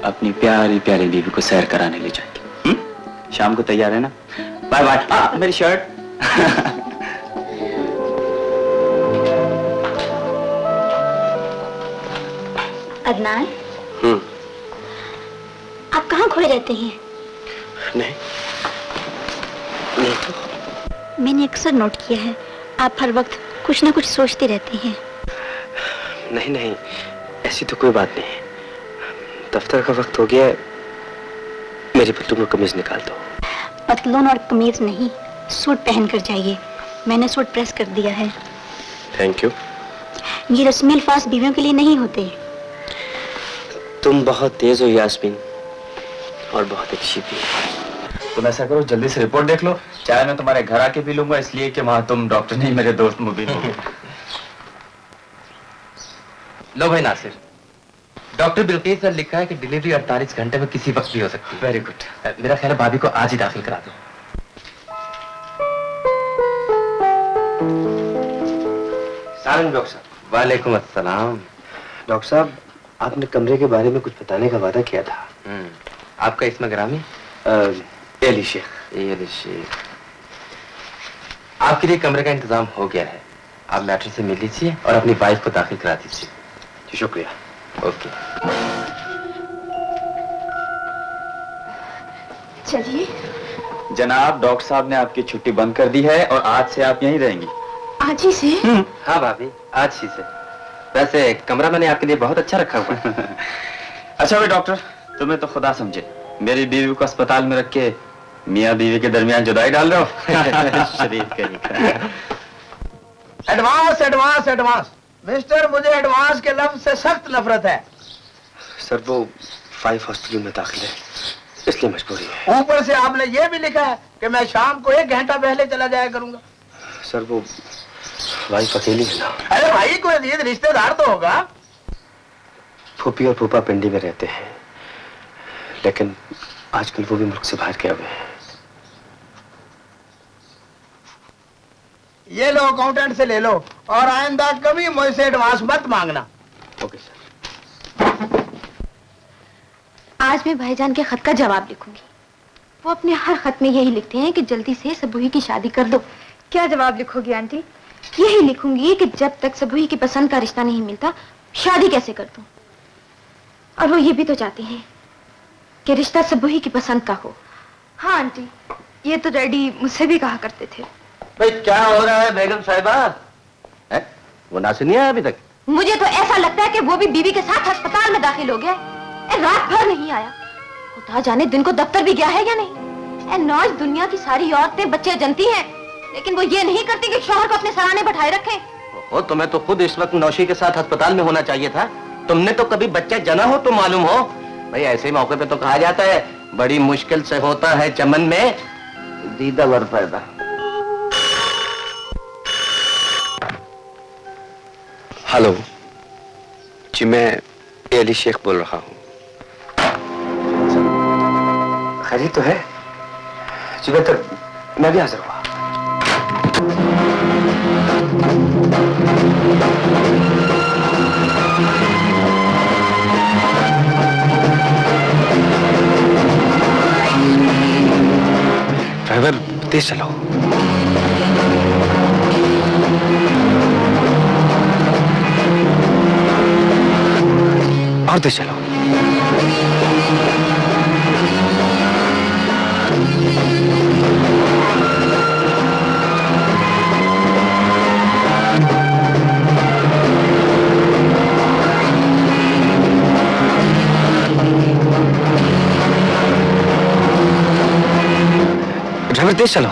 अपनी प्यारी प्यारी बीवी को सैर कराने ले जाएंगे। शाम को तैयार है ना? Bye bye. मेरी शर्ट। अदनान, आप कहाँ खोए रहते हैं? नहीं तो मैंने अक्सर नोट किया है, आप हर वक्त कुछ ना कुछ सोचते रहते हैं। नहीं नहीं, ऐसी तो कोई बात नहीं। दफ्तर का वक्त हो गया है, मेरी पतलून और कमीज निकाल दो। पतलून और कमीज नहीं, सूट पहन कर जाइए। मैंने सूट प्रेस कर दिया है। Thank you. ये रस्मी अल्फाज बीवियों के लिए नहीं होते। तुम बहुत तेज हो यास्मीन, और बहुत अच्छी भी। तुम ऐसा करो, जल्दी से रिपोर्ट देख लो। चाहे मैं तुम्हारे घर आके पी लूंगा, इसलिए कि वहां तुम डॉक्टर नहीं मेरे दोस्त मुबीन हो। लो भाई नासिर, डॉक्टर बिल्किस ने लिखा है कि डिलीवरी 48 घंटे में किसी वक्त भी हो सकती है। Very good. मेरा ख्याल है भाभी को आज ही दाखिल करा दो। सालन डॉक्टर साहब। वालेकुम अस्सलाम। डॉक्टर साहब, आपने कमरे के बारे में कुछ बताने का वादा किया था। आपका इसमें ग्रामी? एली शेख। ये शेख, आपके लिए कमरे का इंतजाम हो गया है। आप मैटर से मिल लीजिए और अपनी वाइफ को दाखिल करा दीजिए। जी शुक्रिया। ओके। चलिए। जनाब, डॉक्टर साहब ने आपकी छुट्टी बंद कर दी है और आज से आप यहीं रहेंगी। आज ही से? हाँ भाभी, आज ही से। वैसे कमरा मैंने आपके लिए बहुत अच्छा रखा हुआ है। अच्छा भाई डॉक्टर, तुम्हें तो खुदा समझे, मेरी बीवी को अस्पताल में रख के मियाँ बीवी के दरमियान जुदाई डाल रहे हो। शरीफ कहीं का। एडवांस एडवांस एडवांस मिस्टर, मुझे एडवांस के लफ्ज से सख्त नफरत है। सर वो 5 हॉस्पिटल में दाखिल है, इसलिए मजबूरी है। ऊपर से आपने ये भी लिखा है कि मैं शाम को 1 घंटा पहले चला जाया करूंगा। सर वो वाइफ अकेली है ना। अरे भाई, कोई अजीज रिश्तेदार तो होगा। फूफी और फूफा पिंडी में रहते हैं, लेकिन आजकल वो भी मुल्क से बाहर गए हुए हैं। ये लो, अकाउंटेंट से ले लो, और आइंदा कभी मुझसे एडवांस मत मांगना। Okay sir. आज मैं भाईजान के खत का जवाब लिखूंगी। वो अपने हर खत में यही लिखते हैं कि जल्दी से सबूही की शादी कर दो। क्या जवाब लिखोगी आंटी? यही लिखूंगी कि जब तक सबूही की पसंद का रिश्ता नहीं मिलता, शादी कैसे कर दूं। और वो ये भी तो चाहते हैं कि रिश्ता सबूही की पसंद का हो। हाँ आंटी, ये तो डैडी मुझसे भी कहा करते थे। भाई क्या हो रहा है बेगम साहिबा? वो नासिर नहीं आया अभी तक? मुझे तो ऐसा लगता है कि वो भी बीवी के साथ अस्पताल में दाखिल हो गया। रात भर नहीं आया, खुदा जाने दिन को दफ्तर भी गया है या नहीं। नौज दुनिया की सारी औरतें बच्चे जनती हैं, लेकिन वो ये नहीं करती कि शौहर को अपने सराहने बैठाए रखें। ओ, तुम्हें तो खुद इस वक्त नौशी के साथ अस्पताल में होना चाहिए था। तुमने तो कभी बच्चा जना हो तो मालूम हो। भाई ऐसे मौके पे तो कहा जाता है बड़ी मुश्किल से होता है चमन में दीदा वर पैदा। हेलो जी, मैं एली शेख बोल रहा हूँ। खैरियत तो है जी? बेहतर मैं भी हाजिर हुआ। ड्राइवर तेज चलाओ। और तेज चलाओ। विदेश चलो।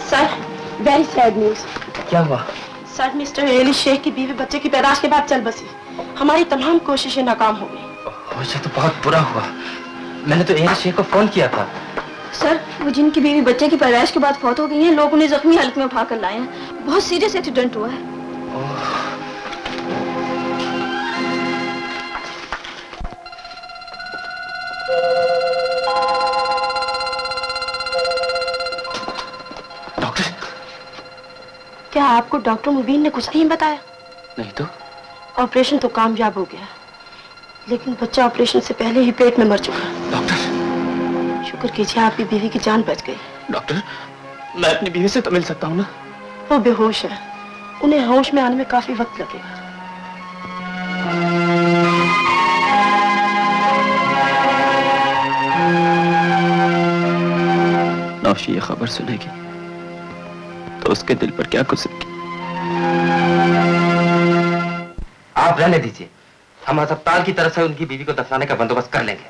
Sir, very sad news. क्या हुआ? सर, मिस्टर एली शेख की बीवी बच्चे की पैदाइश के बाद चल बसी। हमारी तमाम कोशिशें नाकाम हो गई। ओह, ये तो बहुत बुरा हुआ। मैंने तो एली शेख को फोन किया था। सर, वो जिनकी बीवी बच्चे की पैदाइश के बाद फौत हो गई है, लोग उन्हें जख्मी हालत में उठाकर लाए हैं। बहुत सीरियस एक्सीडेंट हुआ है। डॉक्टर? क्या आपको डॉक्टर मुबीन ने कुछ नहीं बताया? नहीं तो। ऑपरेशन तो कामयाब हो गया, लेकिन बच्चा ऑपरेशन से पहले ही पेट में मर चुका। डॉक्टर? शुक्र कीजिए आपकी बीवी की जान बच गई। डॉक्टर, मैं अपनी बीवी से तो मिल सकता हूँ ना? वो बेहोश है, उन्हें होश में आने में काफी वक्त लगेगा। नौशी ये खबर सुनेगी तो उसके दिल पर क्या गुजरेगी? आप रहने दीजिए, हम अस्पताल की तरफ से उनकी बीवी को दफनाने का बंदोबस्त कर लेंगे।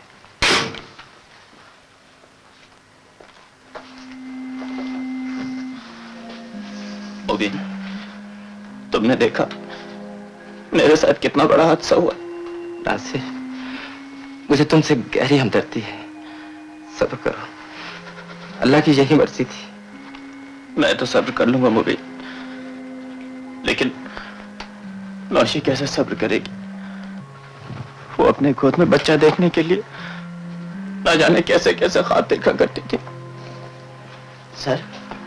मुबीन, तुमने देखा मेरे साथ कितना बड़ा हादसा हुआ। नासिर, मुझे तुमसे गहरी हमदर्दी है। सब्र करो, अल्लाह की यही मर्जी थी। मैं तो सब्र कर लूंगा मुबीन, लेकिन नौशी कैसे सब्र करेगी? वो अपने गोद में बच्चा देखने के लिए ना जाने कैसे कैसे ख्वाब देखा करती थी। सर,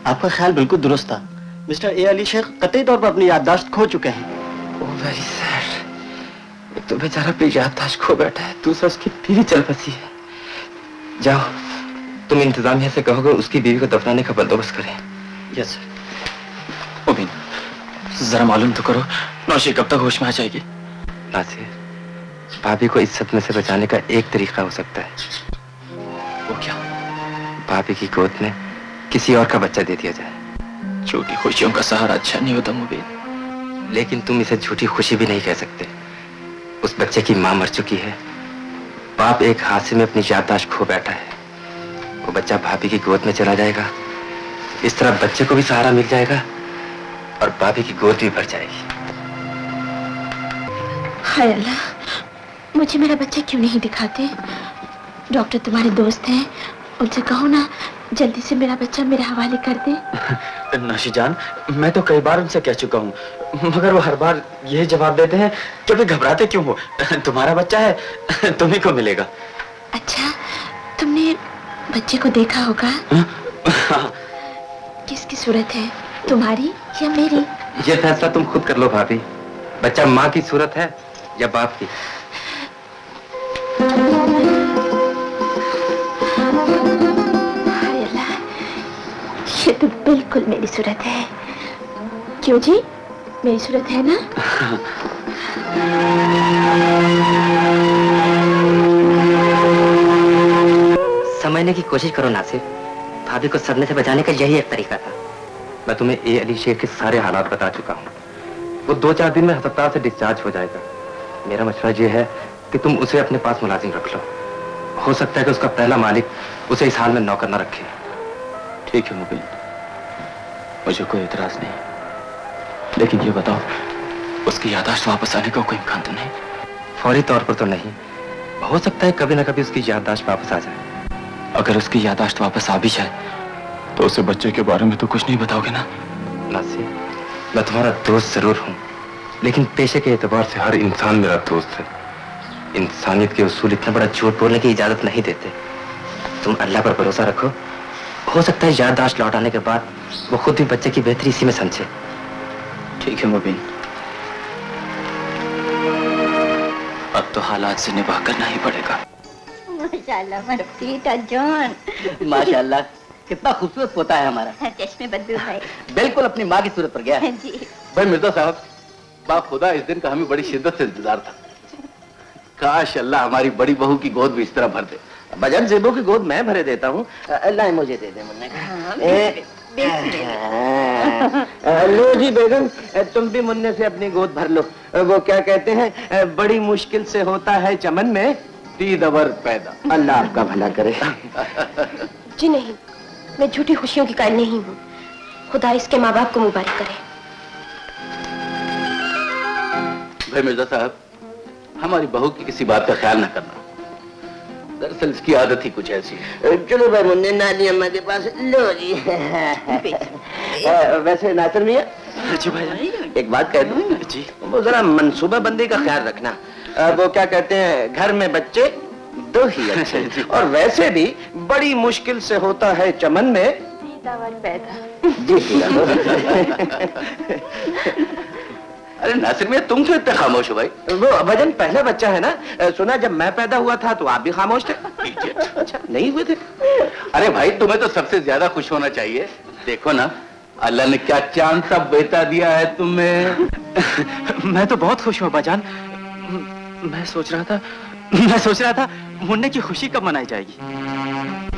आपका ख्याल बिल्कुल दुरुस्त था। मिस्टर ए अली शेख कतई तौर पर अपनी याददाश्त खो चुके हैं। Oh very sad. एक तो बेचारा अपनी याददाश्त खो बैठा है, दूसरा उसकी बीवी चल बसी है। जाओ, तुम इंतजामिया से कहोगे उसकी बीवी को दफनाने का बंदोबस्त करें। Yes sir. मुबीन, जरा मालूम तो करो नौशी कब तक होश में आ जाएगी? नासिर, भाभी को इस सदमे से बचाने का एक तरीका हो सकता है। वो क्या? भाभी की गोद में किसी और का बच्चा दे दिया जाए। झूठी खुशियों का सहारा अच्छा नहीं होता मुबीन। लेकिन तुम इसे झूठी खुशी भी नहीं कह सकते। उस बच्चे की मां मर चुकी है, बाप एक हादसे में अपनी याददाश्त खो बैठा है। वो बच्चा भाभी की गोद में चला जाएगा, इस तरह बच्चे को भी सहारा मिल जाएगा और भाभी की गोद भी भर जाएगी। हाय अल्लाह, मुझे मेरा बच्चा क्यों नहीं दिखाते? डॉक्टर तुम्हारे दोस्त हैं, उनसे कहो ना जल्दी से मेरा बच्चा मेरे हवाले कर दे। नौशी जान, मैं तो कई बार उनसे कह चुका हूँ, मगर वो हर बार यही जवाब देते हैं कि अभी घबराते क्यों हो, तुम्हारा बच्चा है, तुम्ही को मिलेगा। अच्छा, तुमने बच्चे को देखा होगा? किसकी सूरत है, तुम्हारी या मेरी? ये फैसला तुम खुद कर लो भाभी। बच्चा माँ की सूरत है या बाप की? हाय अल्लाह, ये तो बिल्कुल मेरी सूरत है। क्यों जी, मेरी सूरत है ना? समझने की कोशिश करो नासिर, भाभी को सदमे से बचाने का यही एक तरीका था। मैं तुम्हें ए अली शेख के सारे हालात बता चुका हूँ। वो 2-4 दिन में अस्पताल से डिस्चार्ज हो जाएगा। मेरा मशवरा ये है कि तुम उसे अपने पास मुलाजिम रख लो। हो सकता है कि उसका पहला मालिक उसे इस हाल में नौकर न रखे। ठीक है मुबीन, मुझे कोई एतराज नहीं, लेकिन ये बताओ उसकी याददाश्त वापस आने का कोई इम्कान तो नहीं? फौरी तौर पर तो नहीं, हो सकता है कभी ना कभी उसकी याददाश्त वापस आ जाए। अगर उसकी याददाश्त वापस आ भी जाए तो उसे बच्चे के बारे में तो कुछ नहीं बताओगे ना? नासिर, मैं तुम्हारा दोस्त जरूर हूँ, लेकिन पेशे के एतबार से हर इंसान मेरा दोस्त है। इंसानियत के उसूल इतना बड़ा झूठ बोलने की इजाजत नहीं देते। तुम अल्लाह पर भरोसा रखो, हो सकता है याददाश्त लौट आने के बाद वो खुद भी बच्चे की बेहतरी इसी में समझे। ठीक है मुबीन, अब तो हालात से निभाह करना ही पड़ेगा। माशाल्लाह मेरा बेटा जॉन। माशाल्लाह, कितना खूबसूरत पोता है हमारा। चश्मे बदलू भाई। बिल्कुल अपनी माँ की सूरत पर गया है। जी। भाई मिर्जा साहब, बाखुदा इस दिन का हमें बड़ी शिद्दत से इंतजार था। काश अल्लाह हमारी बड़ी बहू की गोद भी इस तरह भर दे। बजान जेबों की गोद मैं भरे देता हूँ। अल्लाह मुझे दे दे मुन्ने। लो जी बेगम, तुम भी मुन्ने से अपनी गोद भर लो। वो क्या कहते हैं, बड़ी मुश्किल से होता है चमन में दीद अवर पैदा। अल्लाह आपका भला करे। जी नहीं, मैं झूठी खुशियों की कायल नहीं हूँ। खुदा इसके माँ बाप को मुबारक करे। भाई मिर्जा साहब, हमारी बहू की किसी बात का ख्याल न करना। दरअसल इसकी आदत ही कुछ ऐसी है। चलो भाई मुन्ने, नानी अम्मा के पास लो जी। वैसे नासिर मियाँ जी भाई, एक बात कह दूं जी, वो जरा मंसूबा बंदी का ख्याल रखना। वो क्या कहते हैं, घर में बच्चे दो ही अच्छे। और वैसे भी बड़ी मुश्किल से होता है चमन में पैदा। जी। अरे नासिर मियाँ, तुम क्यों इतने खामोश हो भाई? वो भजन पहला बच्चा है ना, सुना जब मैं पैदा हुआ था तो आप भी खामोश थे। अच्छा, नहीं हुए थे? अरे भाई, तुम्हें तो सबसे ज्यादा खुश होना चाहिए। देखो ना, अल्लाह ने क्या चांद सा बेटा दिया है तुम्हें। मैं तो बहुत खुश हूँ बाजान। मैं सोच रहा था मुन्ने की खुशी कब मनाई जाएगी।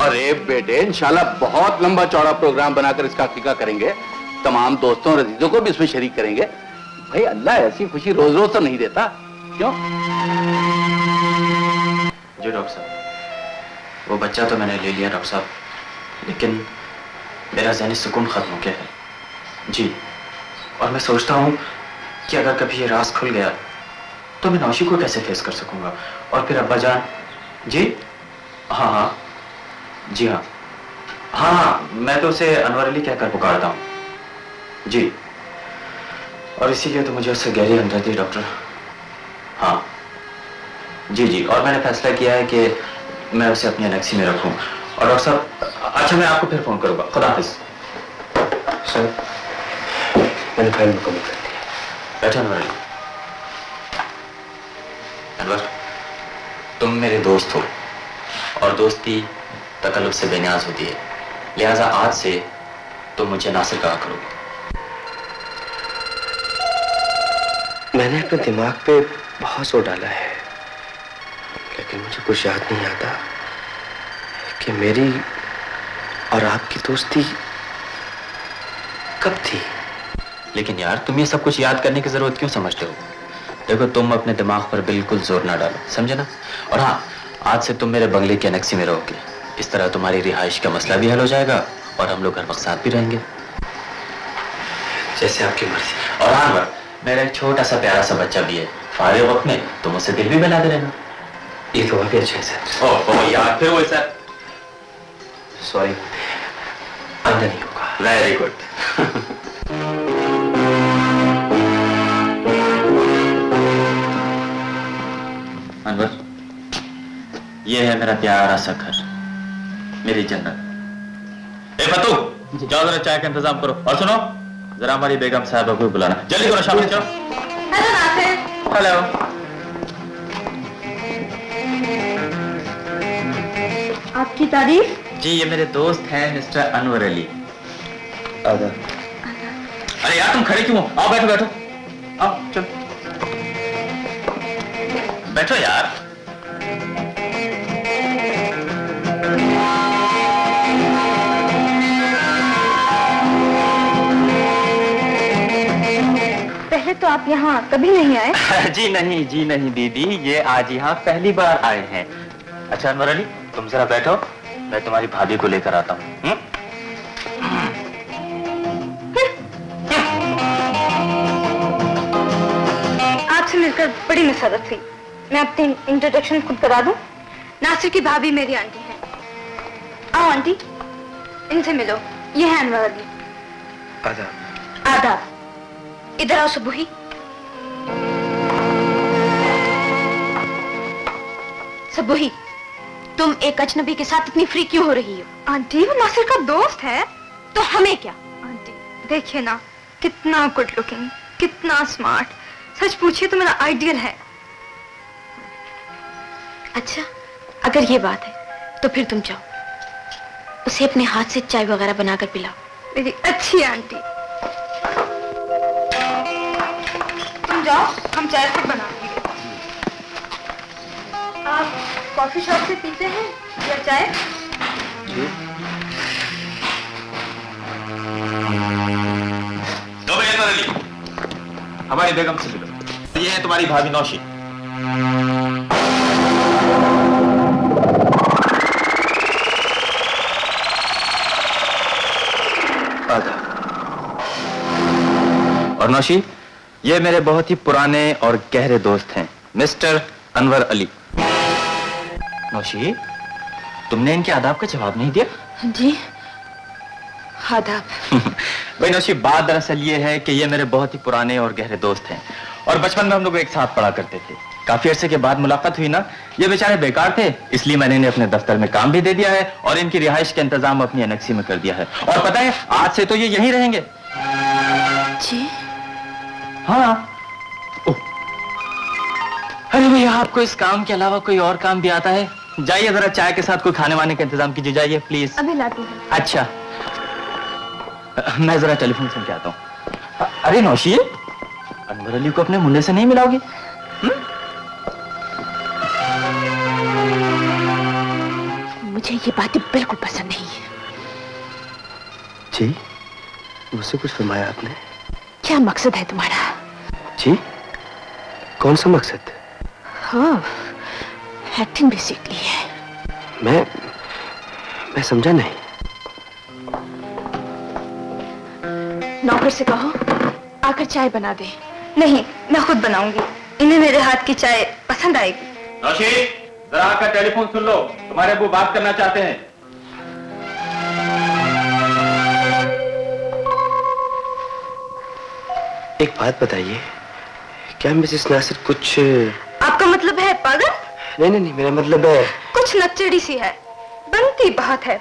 अरे बेटे, इंशाल्लाह बहुत लंबा चौड़ा प्रोग्राम बनाकर इसका हकीका करेंगे। तमाम दोस्तों और अजीजों को भी इसमें शरीक करेंगे। भाई अल्लाह ऐसी खुशी रोज रोज तो नहीं देता, क्यों? जी डॉक्टर साहब, वो बच्चा तो मैंने ले लिया डॉक्टर साहब, लेकिन मेरा ज़हनी सुकून खत्म हो गया है जी। और मैं सोचता हूँ कि अगर कभी ये राज खुल गया तो मैं नौशी को कैसे फेस कर सकूंगा। और फिर अब्बा जान जी, हाँ जी, हाँ, मैं तो उसे अनवर अली कहकर पुकारता हूँ जी। और इसीलिए तो मुझे उससे गहरी हमदर्दी डॉक्टर। हाँ जी, और मैंने फैसला किया है कि मैं उसे अपनी एनेक्सी में रखूं। और डॉक्टर साहब, अच्छा मैं आपको फिर फोन करूंगा। खुदा हाफिज। सर, मैंने फाइल मुकम्मल कर दी। बैठो अनवर अली। अनवर, तुम मेरे दोस्त हो और दोस्ती तकल्लुफ से बेनियाज होती है, लिहाजा आज से तुम मुझे नासिर कहा करोगे। मैंने अपने दिमाग पे बहुत जोर डाला है, लेकिन मुझे कुछ याद नहीं आता कि मेरी और आपकी दोस्ती कब थी। लेकिन यार, तुम ये सब कुछ याद करने की जरूरत क्यों समझते हो? देखो, तुम अपने दिमाग पर बिल्कुल जोर ना डालो, समझे ना? और हाँ, आज से तुम मेरे बंगले की एनेक्सी में रहोगे। इस तरह तुम्हारी रिहाइश का मसला भी हल हो जाएगा और हम लोग हर वक्त साथ भी रहेंगे। जैसे आपकी मर्जी। और हाँ, मेरा एक छोटा सा प्यारा सा बच्चा भी है। फारे वक्त में तुम उसे दिल भी बना दे रहना। ये तो काफी अच्छा है सर। ओह यार, फिर वो सर, सॉरी, आइंदा नहीं होगा। Very good. अनवर, ये है मेरा प्यारा सा घर, मेरी जन्नत। ए फतू, जाओ जरा चाय का इंतजाम करो। और सुनो, जरा हमारी बेगम साहबा को बुलाना। जल्दी करो, शामिल चलो। हेलो नासिर। हेलो। आपकी तारीफ? जी, ये मेरे दोस्त हैं मिस्टर अनवर अली। आदा। अरे यार, तुम खड़े क्यों हो? आओ बैठो बैठो, आओ चलो बैठो यार। पहले तो आप यहाँ कभी नहीं आए? जी नहीं दीदी, ये आज यहाँ पहली बार आए हैं। अच्छा अनवर अली, तुम जरा बैठो, मैं तुम्हारी भाभी को लेकर आता हूँ। आपसे मिलकर बड़ी मसरत हुई। मैं अपनी इंट्रोडक्शन खुद करा दूं। नासिर की भाभी मेरी आंटी है। आओ आंटी, इनसे मिलो। ये है अनवर अली। आदाब। आदाब। इधर आओ सुबुही। सुबुही, तुम एक अजनबी के साथ इतनी फ्री क्यों हो रही हो? आंटी, वो नासिर का दोस्त है। तो हमें क्या? आंटी देखिए ना, कितना गुड लुकिंग, कितना स्मार्ट। सच पूछिए तो मेरा आइडियल है। अच्छा, अगर ये बात है तो फिर तुम जाओ, उसे अपने हाथ से चाय वगैरह बनाकर पिलाओ। मेरी अच्छी आंटी। तुम जाओ, हम चाय खुद बनाएंगे। आप कॉफी शॉप से पीते हैं या चाय? लो भैया अली, हमारी बेगम से मिलो। ये है तुम्हारी भाभी नौशी। और नौशी, ये मेरे बहुत ही पुराने और गहरे दोस्त हैं, मिस्टर अनवर अली। नौशी, तुमने इनके आदाब का जवाब नहीं दिया। जी आदाब। भाई नौशी, बात दरअसल ये है कि ये मेरे बहुत ही पुराने और गहरे दोस्त हैं और बचपन में हम लोग एक साथ पढ़ा करते थे। काफी अरसे के बाद मुलाकात हुई ना, ये बेचारे बेकार थे, इसलिए मैंने इन्हें अपने दफ्तर में काम भी दे दिया है और इनकी रिहाइश का इंतजाम अपनी एनेक्सी में कर दिया है। और पता है, आज से तो ये यहीं रहेंगे। जी हाँ। ओह। अरे भैया, आपको इस काम के अलावा कोई और काम भी आता है? जाइए जरा चाय के साथ कोई खाने वाने का इंतजाम कीजिए, जाइए प्लीज। अभी लाती हूँ। अच्छा, मैं जरा टेलीफोन सुन के आता हूँ। अरे नौशी, अनवर अली को अपने मुन्ने से नहीं मिलाओगी? मुझे ये बातें बिल्कुल पसंद नहीं है। जी, मुझसे कुछ फरमाया आपने? क्या मकसद है तुम्हारा? जी, कौन सा मकसद? हाँ, एक्टिंग भी सीख ली है। मैं समझा नहीं। नौकर से कहो आकर चाय बना दे। नहीं, मैं खुद बनाऊंगी। इन्हें मेरे हाथ की चाय पसंद आएगी। नौशी, जरा आकर टेलीफोन सुन लो, तुम्हारे अब्बू बात करना चाहते हैं। एक बात बताइए, क्या मिसेस नासिर कुछ... आपका मतलब है पागल? नहीं, मेरा मतलब है... कुछ नकचड़ी सी है, बनती बहुत है।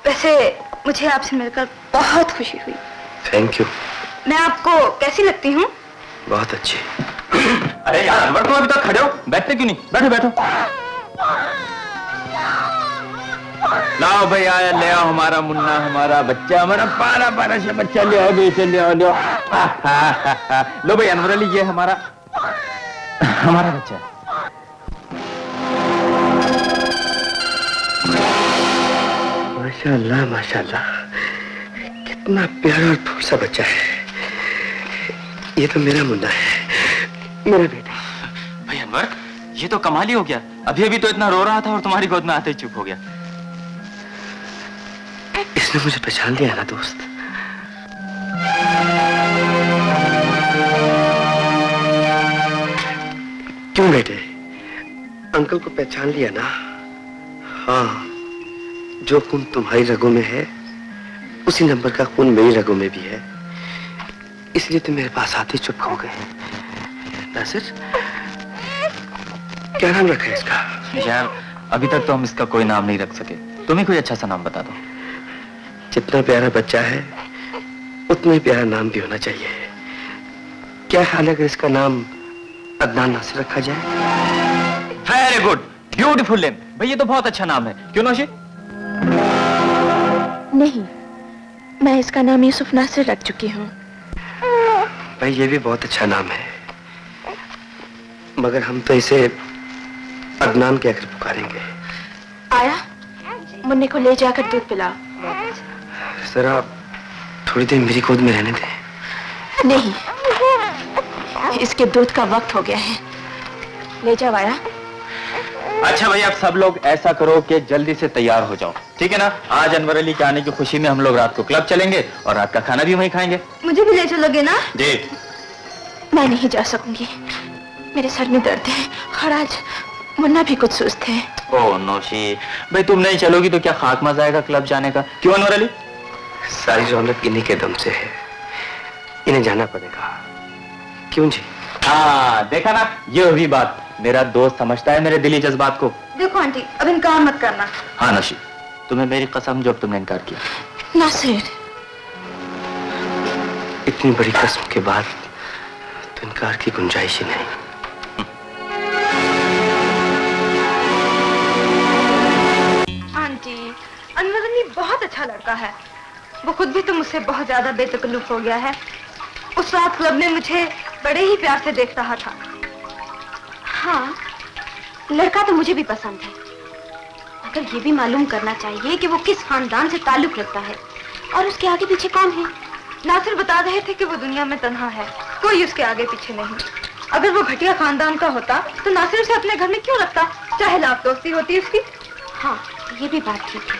वैसे मुझे आपसे मिलकर बहुत खुशी हुई। Thank you. मैं आपको कैसी लगती हूँ? बहुत अच्छी। अरे यार अनवर, तुम अभी तक खड़े हो, बैठते क्यों नहीं? बैठो बैठो। लाओ भाई, आया ले आओ हमारा मुन्ना, हमारा बच्चा, हमारा पारा पारा से बच्चा, ले आओ बेटे, ले आओ ले आओ। लो भाई अनवर अली, ये हमारा बच्चा। माशाल्लाह माशाल्लाह, कितना प्यारा और फूल सा बच्चा है। ये तो मेरा मुन्ना है, मेरा बेटा। भाई अनवर, ये तो कमाल ही हो गया। अभी अभी तो इतना रो रहा था और तुम्हारी गोद में आते ही चुप हो गया। इसने मुझे पहचान लिया ना दोस्त। क्यों बेटे, अंकल को पहचान लिया ना? हाँ, जो खून तुम्हारी रगों में है उसी नंबर का खून मेरी रगों में भी है, इसलिए तुम मेरे पास आते ही चुप हो गए। नासिर, क्या नाम रखा है इसका? यार अभी तक तो हम इसका कोई नाम नहीं रख सके, तुम ही कोई अच्छा सा नाम बता दो। जितना प्यारा बच्चा है उतना ही प्यारा नाम भी होना चाहिए। क्या ख्याल है अगर इसका नाम अदनान नासिर रखा जाए? Very good, beautiful name. भाई ये तो बहुत अच्छा नाम है, क्यों नौशी? नहीं, मैं इसका नाम यूसुफ नासिर रख चुकी हूँ। भाई ये भी बहुत अच्छा नाम है, मगर हम तो इसे अदनान कहकर पुकारेंगे। आया, मुन्ने को ले जाकर दूध पिलाओ। जरा थोड़ी देर मेरी गोद में रहने दे। नहीं, इसके दूध का वक्त हो गया है, ले जाओ आया। अच्छा भाई, अब सब लोग ऐसा करो कि जल्दी से तैयार हो जाओ, ठीक है ना? आज अनवर अली के आने की खुशी में हम लोग रात को क्लब चलेंगे और रात का खाना भी वहीं खाएंगे। मुझे भी ले चलोगे ना? जी। मैं नहीं जा सकूंगी, मेरे सर में दर्द है और आज मुन्ना भी कुछ सुस्त है। ओ नौशी, भाई तुम नहीं चलोगी तो क्या खाक मजा आएगा क्लब जाने का? क्यों अनवर अली? सारी रौनक इन्हीं के दम से है, इन्हें जाना पड़ेगा। क्यों जी? हाँ देखा ना, ये हुई बात। मेरा दोस्त समझता है मेरे दिली जज्बात को। देखो आंटी, अब इनकार मत करना। हाँ नौशी, तुम्हें मेरी कसम जो तुमने इनकार किया। नासिर, इतनी बड़ी कसम के बाद तो इनकार की गुंजाइश ही नहीं। आंटी, अनवर अली बहुत अच्छा लड़का है। वो खुद भी तो मुझसे बहुत ज्यादा बेतकल्लुफ हो गया है। उस रात क्लब में मुझे बड़े ही प्यार से देख रहा था। हाँ, लड़का तो मुझे भी पसंद है, मगर ये भी मालूम करना चाहिए कि वो किस खानदान से ताल्लुक रखता है और उसके आगे पीछे कौन है। नासिर बता रहे थे कि वो दुनिया में तन्हा है, कोई उसके आगे पीछे नहीं। अगर वो घटिया खानदान का होता तो नासिर उसे अपने घर में क्यों रखता, चाहे लाभ दोस्ती होती उसकी। हाँ, ये भी बात ठीक है,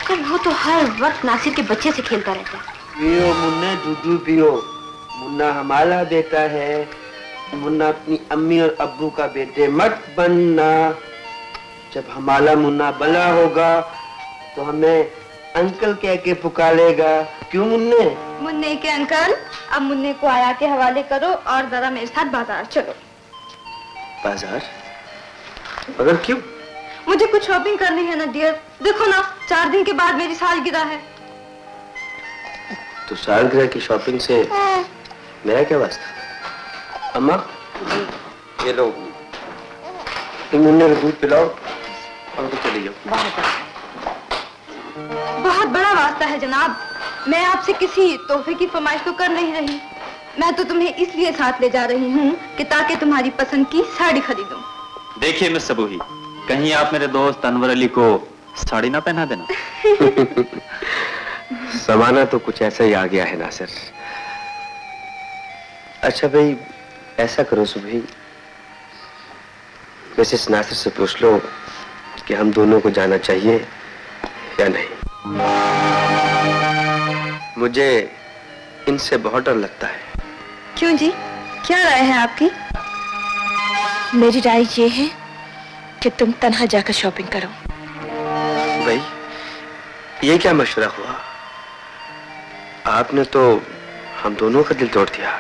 मगर वो तो हर वक्त नासिर के बच्चे से खेलता रहता है। पियो मुन्ना, दूध पियो। मुन्ना हमारा बेटा है, मुन्ना अपनी अम्मी और अब्बू का बेटे मत बनना। जब हमारा मुन्ना बड़ा होगा तो हमें अंकल कह के पुकारेगा, क्यों मुन्ने? मुन्ने के अंकल, अब मुन्ने को आया के हवाले करो और जरा मेरे साथ बाजार चलो। बाजार? मगर क्यों? मुझे कुछ शॉपिंग करनी है ना डियर। देखो ना, 4 दिन के बाद मेरी सालगिरह है। तो सालगिरह की शॉपिंग से मेरा क्या वास्ता? अम्मा, ये लो, तुम मुन्ने को दूध पिलाओ और तो चली जाओ। बहुत बड़ा वास्ता है जनाब, मैं आपसे किसी तोहफे की फरमाइश तो कर नहीं रही। मैं तो तुम्हें इसलिए साथ ले जा रही हूँ कि ताकि तुम्हारी पसंद की साड़ी खरीदूं। देखिए मिस सबूही, कहीं आप मेरे दोस्त अनवर अली को साड़ी ना पहना देना। समाना तो कुछ ऐसा ही आ गया है नासिर। अच्छा भाई, ऐसा करो सुबह, मिसेस नासिर से पूछ लो कि हम दोनों को जाना चाहिए या नहीं। मुझे इनसे बहुत डर लगता है। क्यों जी, क्या राय है आपकी? मेरी राय ये है कि तुम तन्हा जाकर शॉपिंग करो। भाई, ये क्या मशवरा हुआ? आपने तो हम दोनों का दिल तोड़ दिया।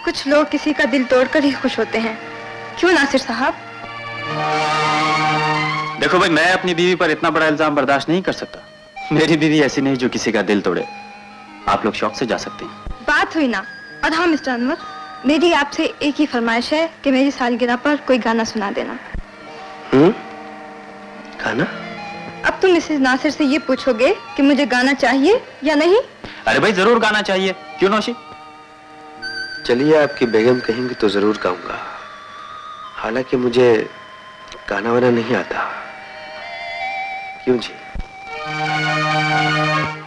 कुछ लोग किसी का दिल तोड़कर ही खुश होते हैं, क्यों नासिर साहब? देखो भाई, मैं अपनी बीवी पर इतना बड़ा इल्जाम बर्दाश्त नहीं कर सकता। मेरी बीवी ऐसी नहीं जो किसी का दिल तोड़े। आप लोग शौक से जा सकते हैं। बात हुई ना। और हाँ मिस्टर अनवर, मेरी आपसे एक ही फरमाइश है कि मेरी सालगिरह पर कोई गाना सुना देना। गाना? अब तुम मिसेस नासिर से ये पूछोगे कि मुझे गाना चाहिए या नहीं? अरे भाई, जरूर गाना चाहिए, क्यों नौशी? चलिए, आपकी बेगम कहेंगी तो जरूर गाऊंगा। हालांकि मुझे गाना वाना नहीं आता। क्यों जी?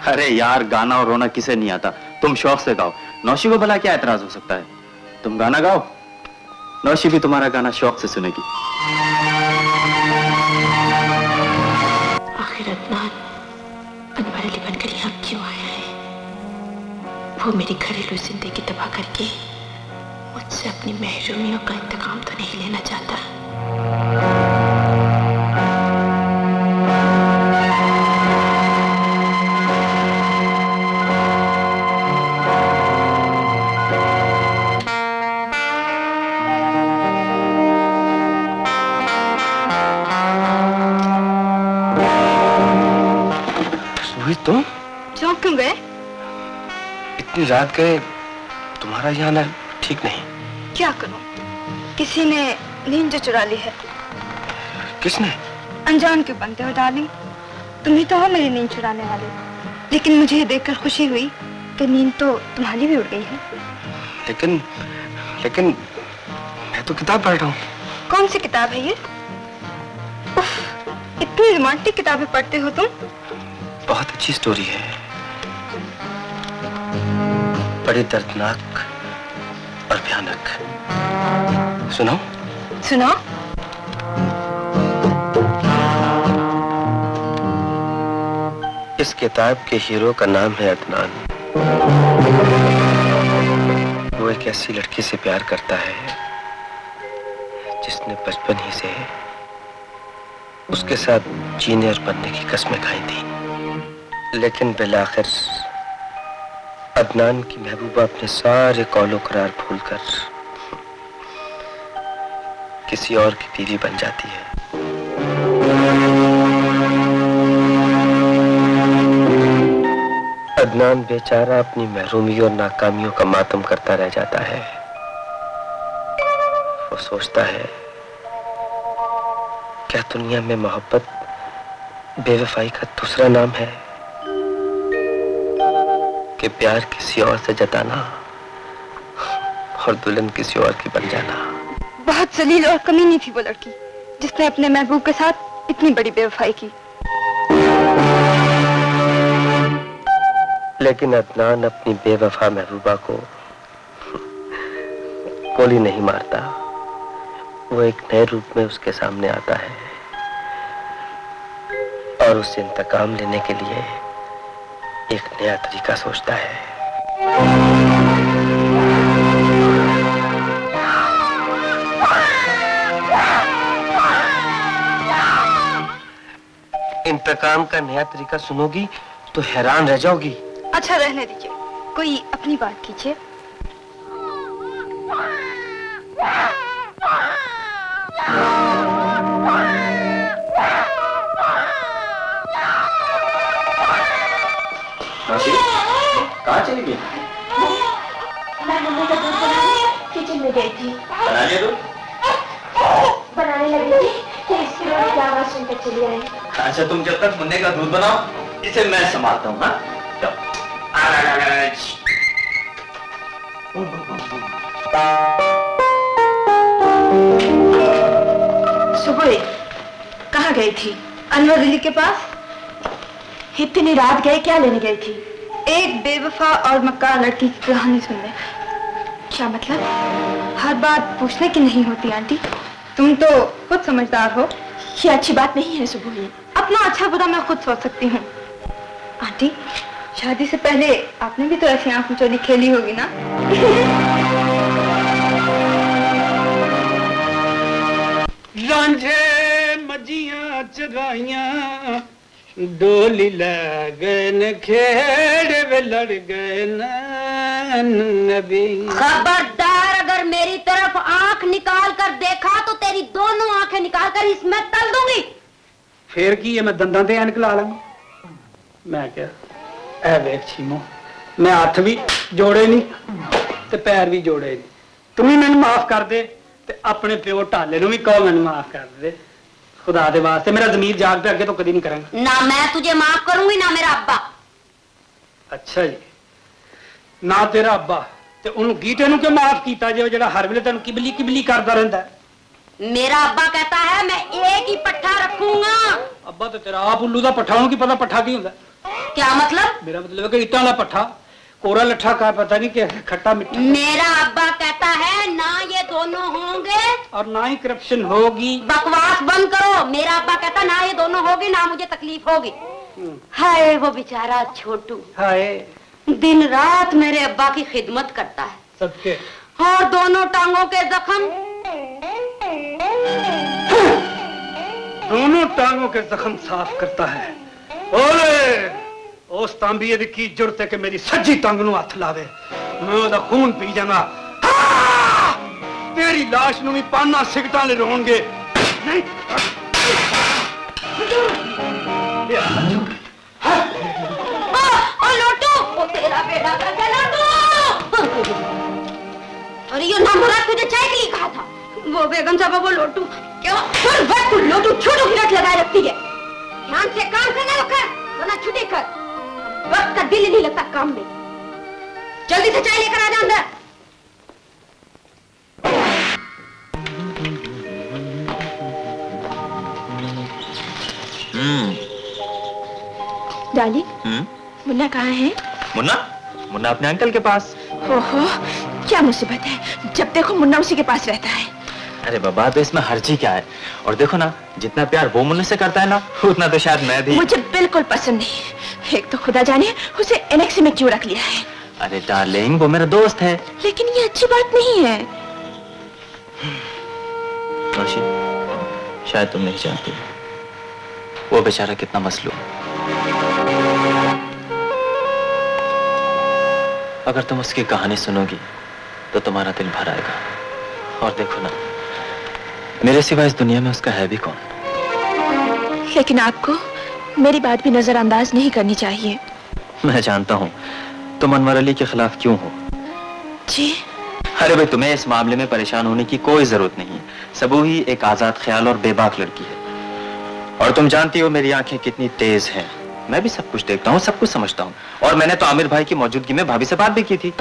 अरे यार, गाना और रोना किसे नहीं आता? तुम शौक से गाओ। नौशी को भला क्या एतराज हो सकता है? तुम गाना गाओ, नौशी भी तुम्हारा गाना शौक से सुनेगी। आखिर अदनान अनवर अली बनकर यहाँ क्यों आया है? वो मेरी घरेलू जिंदगी तबाह करके मुझसे अपनी महरूमियों का इंतकाम तो नहीं लेना चाहता। तुम चौंक क्यों गए? इतनी रात गए, तुम्हारा यहाँ आना ठीक नहीं। क्या करूं, किसी ने नींद जो चुरा ली है। किसने? अनजान क्यों बनते हो डार्लिंग, तुम ही तो हो मेरी नींद चुराने वाले। लेकिन मुझे ये देखकर खुशी हुई कि नींद तो तुम्हारी भी उड़ गई है। लेकिन मैं तो किताब पढ़ रहा हूँ। कौन सी किताब है ये? उफ, इतनी रोमांटिक किताबें पढ़ते हो तुम। बहुत अच्छी स्टोरी है, बड़ी दर्दनाक और भयानक। सुनाओ? सुनाओ। इस किताब के हीरो का नाम है अदनान। वो एक ऐसी लड़की से प्यार करता है जिसने बचपन ही से उसके साथ जीने और बनने की कस्में खाई थी। लेकिन बिलाखिर अदनान की महबूबा अपने सारे कौलो करार भूलकर किसी और की बीवी बन जाती है। अदनान बेचारा अपनी महरूमी और नाकामियों का मातम करता रह जाता है। वो सोचता है, क्या दुनिया में मोहब्बत बेवफाई का दूसरा नाम है? कि प्यार किसी और से जताना और दुल्हन किसी और की बन जाना। बहुत जलील और कमीनी थी वो लड़की जिसने अपने महबूब के साथ इतनी बड़ी बेवफाई की। लेकिन अदनान अपनी बेवफा महबूबा को गोली नहीं मारता, वो एक नए रूप में उसके सामने आता है और उससे इंतकाम लेने के लिए एक नया तरीका सोचता है। इंतकाम का नया तरीका सुनोगी तो हैरान रह जाओगी। अच्छा रहने दीजिए, कोई अपनी बात कीजिए। कहाँ चली गई? मैं मम्मी का दूध बनाने किचन में गई थी। बना लिया दूध? बनाने लगी थी कि इसकी रोटी की आवाज सुनकर चली आई। अच्छा, तुम जब तक मुन्ने का दूध बनाओ, इसे मैं संभालता हूँ। हाँ, सुबह कहाँ गई थी? अनवर अली के पास? इतनी रात गए, क्या लेने गई थी? एक बेवफा और मक्कार लड़की की कहानी सुनने। क्या मतलब? हर बात पूछने की नहीं होती आंटी, तुम तो खुद समझदार हो। ये अच्छी बात नहीं है सुबह। अपना अच्छा बुरा मैं खुद सोच सकती हूँ। आंटी, शादी से पहले आपने भी तो ऐसी आंख मिचौली खेली होगी ना? रांझे मजियां चराइयां डोली लगन खेड़ वे लड़ गए नबी। खबरदार, अगर मेरी तरफ आंख निकाल कर देखा तो तेरी दोनों आंखें निकाल कर इसमें तल दूंगी। फिर की है, मैं दंदां ते ऐनक ला लांगा। मैं क्या ऐ वेख छीमो, मैं हाथ भी जोड़े नहीं ते पैर भी जोड़े नहीं। तुम ही मैनू माफ कर दे ते अपने प्यो ढाले नू भी कहो मैनू माफ कर दे। खुदा दे वास्ते मेरा ज़मीर जाग पे अगे तो कदी नहीं करूंगा। ना मैं तुझे माफ करूंगी ना मेरा अब्बा। अच्छा जी, ना तेरा अब्बा ते उन्होंने गीटे नू क्यों माफ कीता जे जेड़ा हर वेले तैनू किबली किबली करदा रहंदा है? मेरा अब्बा कहता है मैं एक ही पट्ठा रखूंगा। अब्बा तो तेरा आप उल्लू दा पट्ठा, उन्होंने की पता पट्ठा की हुंदा? क्या मतलब? मेरा मतलब है कि इट्टां दा पट्ठा, कोरा लट्ठा का पता नहीं क्या खट्टा मिठा। मेरा अब्बा कहता है ना ये दोनों होंगे और ना ही करप्शन होगी। बकवास बंद करो। मेरा अब्बा कहता ना ये दोनों होगी ना मुझे तकलीफ होगी। हाय वो बेचारा छोटू, हाय दिन रात मेरे अब्बा की खिदमत करता है सबके। और दोनों टांगों के जख्म दोनों टांगों के जख्म साफ करता है। ओले उस तांबी दी की जरूरत है कि मेरी सज्जी टांग नू हथ लावे, मैं ओदा खून पी जाऊंगा। तेरी लाश नू भी पाना सिगटां ले रोणगे। नहीं ओ लोटू, ओ तेरा बेटा कर गया लोटू। अरे ये नंबरा तुझे चाय के लिए कहा था। वो बेगम साहब, वो लोटू क्यों वक्त लोटू छोटू की रट लगाए रखती है। ध्यान से काम करना रखा वरना छुट्टी कर। वक्त का दिल नहीं लगता काम में। जल्दी से चाय लेकर आ जा अंदर। डार्लिंग, मुन्ना कहाँ है? मुन्ना? मुन्ना अपने अंकल के पास। ओहो, क्या मुसीबत है, जब देखो मुन्ना उसी के पास रहता है। अरे बाबा, तो इसमें हर्जी क्या है? और देखो ना, जितना प्यार वो मुन्ने से करता है ना, उतना तो शायद मैं भी। मुझे बिल्कुल पसंद नहीं। एक तो खुदा जाने उसे एनेक्सी में क्यों रख लिया है। अरे डार्लिंग, वो मेरा दोस्त है। लेकिन ये अच्छी बात नहीं है। रोशी, शायद तुम नहीं जानती वो बेचारा कितना मसलूम। अगर तुम उसकी कहानी सुनोगी तो तुम्हारा दिल भर आएगा। और देखो ना, मेरे सिवा इस दुनिया में उसका है भी कौन? लेकिन आपको मेरी बात भी नजरअंदाज नहीं करनी चाहिए। मैं जानता हूँ तुम अनवर अली के खिलाफ क्यों हो। जी? अरे भाई, तुम्हें इस मामले में परेशान होने की कोई जरूरत नहीं। सबू ही एक आजाद ख्याल और बेबाक लड़की है। और तुम जानती हो मेरी आंखें कितनी तेज हैं। मैं भी सब कुछ देखता हूँ, सब कुछ समझता हूँ। और मैंने तो आमिर भाई की मौजूदगी में भाभी से बात भी की थी।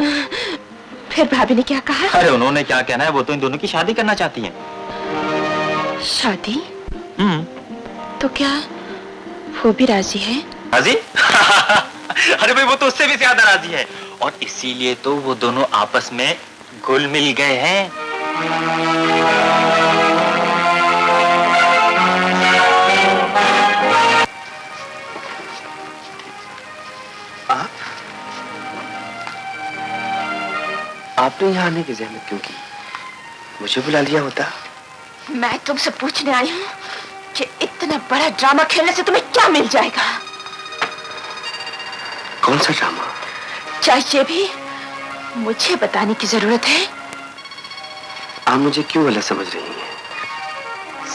फिर भाभी ने क्या कहा? अरे उन्होंने क्या कहना है, वो तो इन दोनों की शादी करना चाहती हैं। शादी? तो क्या वो भी राजी है? राजी? अरे भाई वो तो उससे भी ज्यादा राजी है, और इसीलिए तो वो दोनों आपस में घुल मिल गए हैं। आपने यहाँ आने की जहमत क्यों की? मुझे बुला लिया होता। मैं तुमसे पूछने आई हूँ कि इतना बड़ा ड्रामा खेलने से तुम्हें क्या मिल जाएगा? कौन सा ड्रामा? चाहिए भी मुझे बताने की जरूरत है? आप मुझे क्यों गलत समझ रही हैं?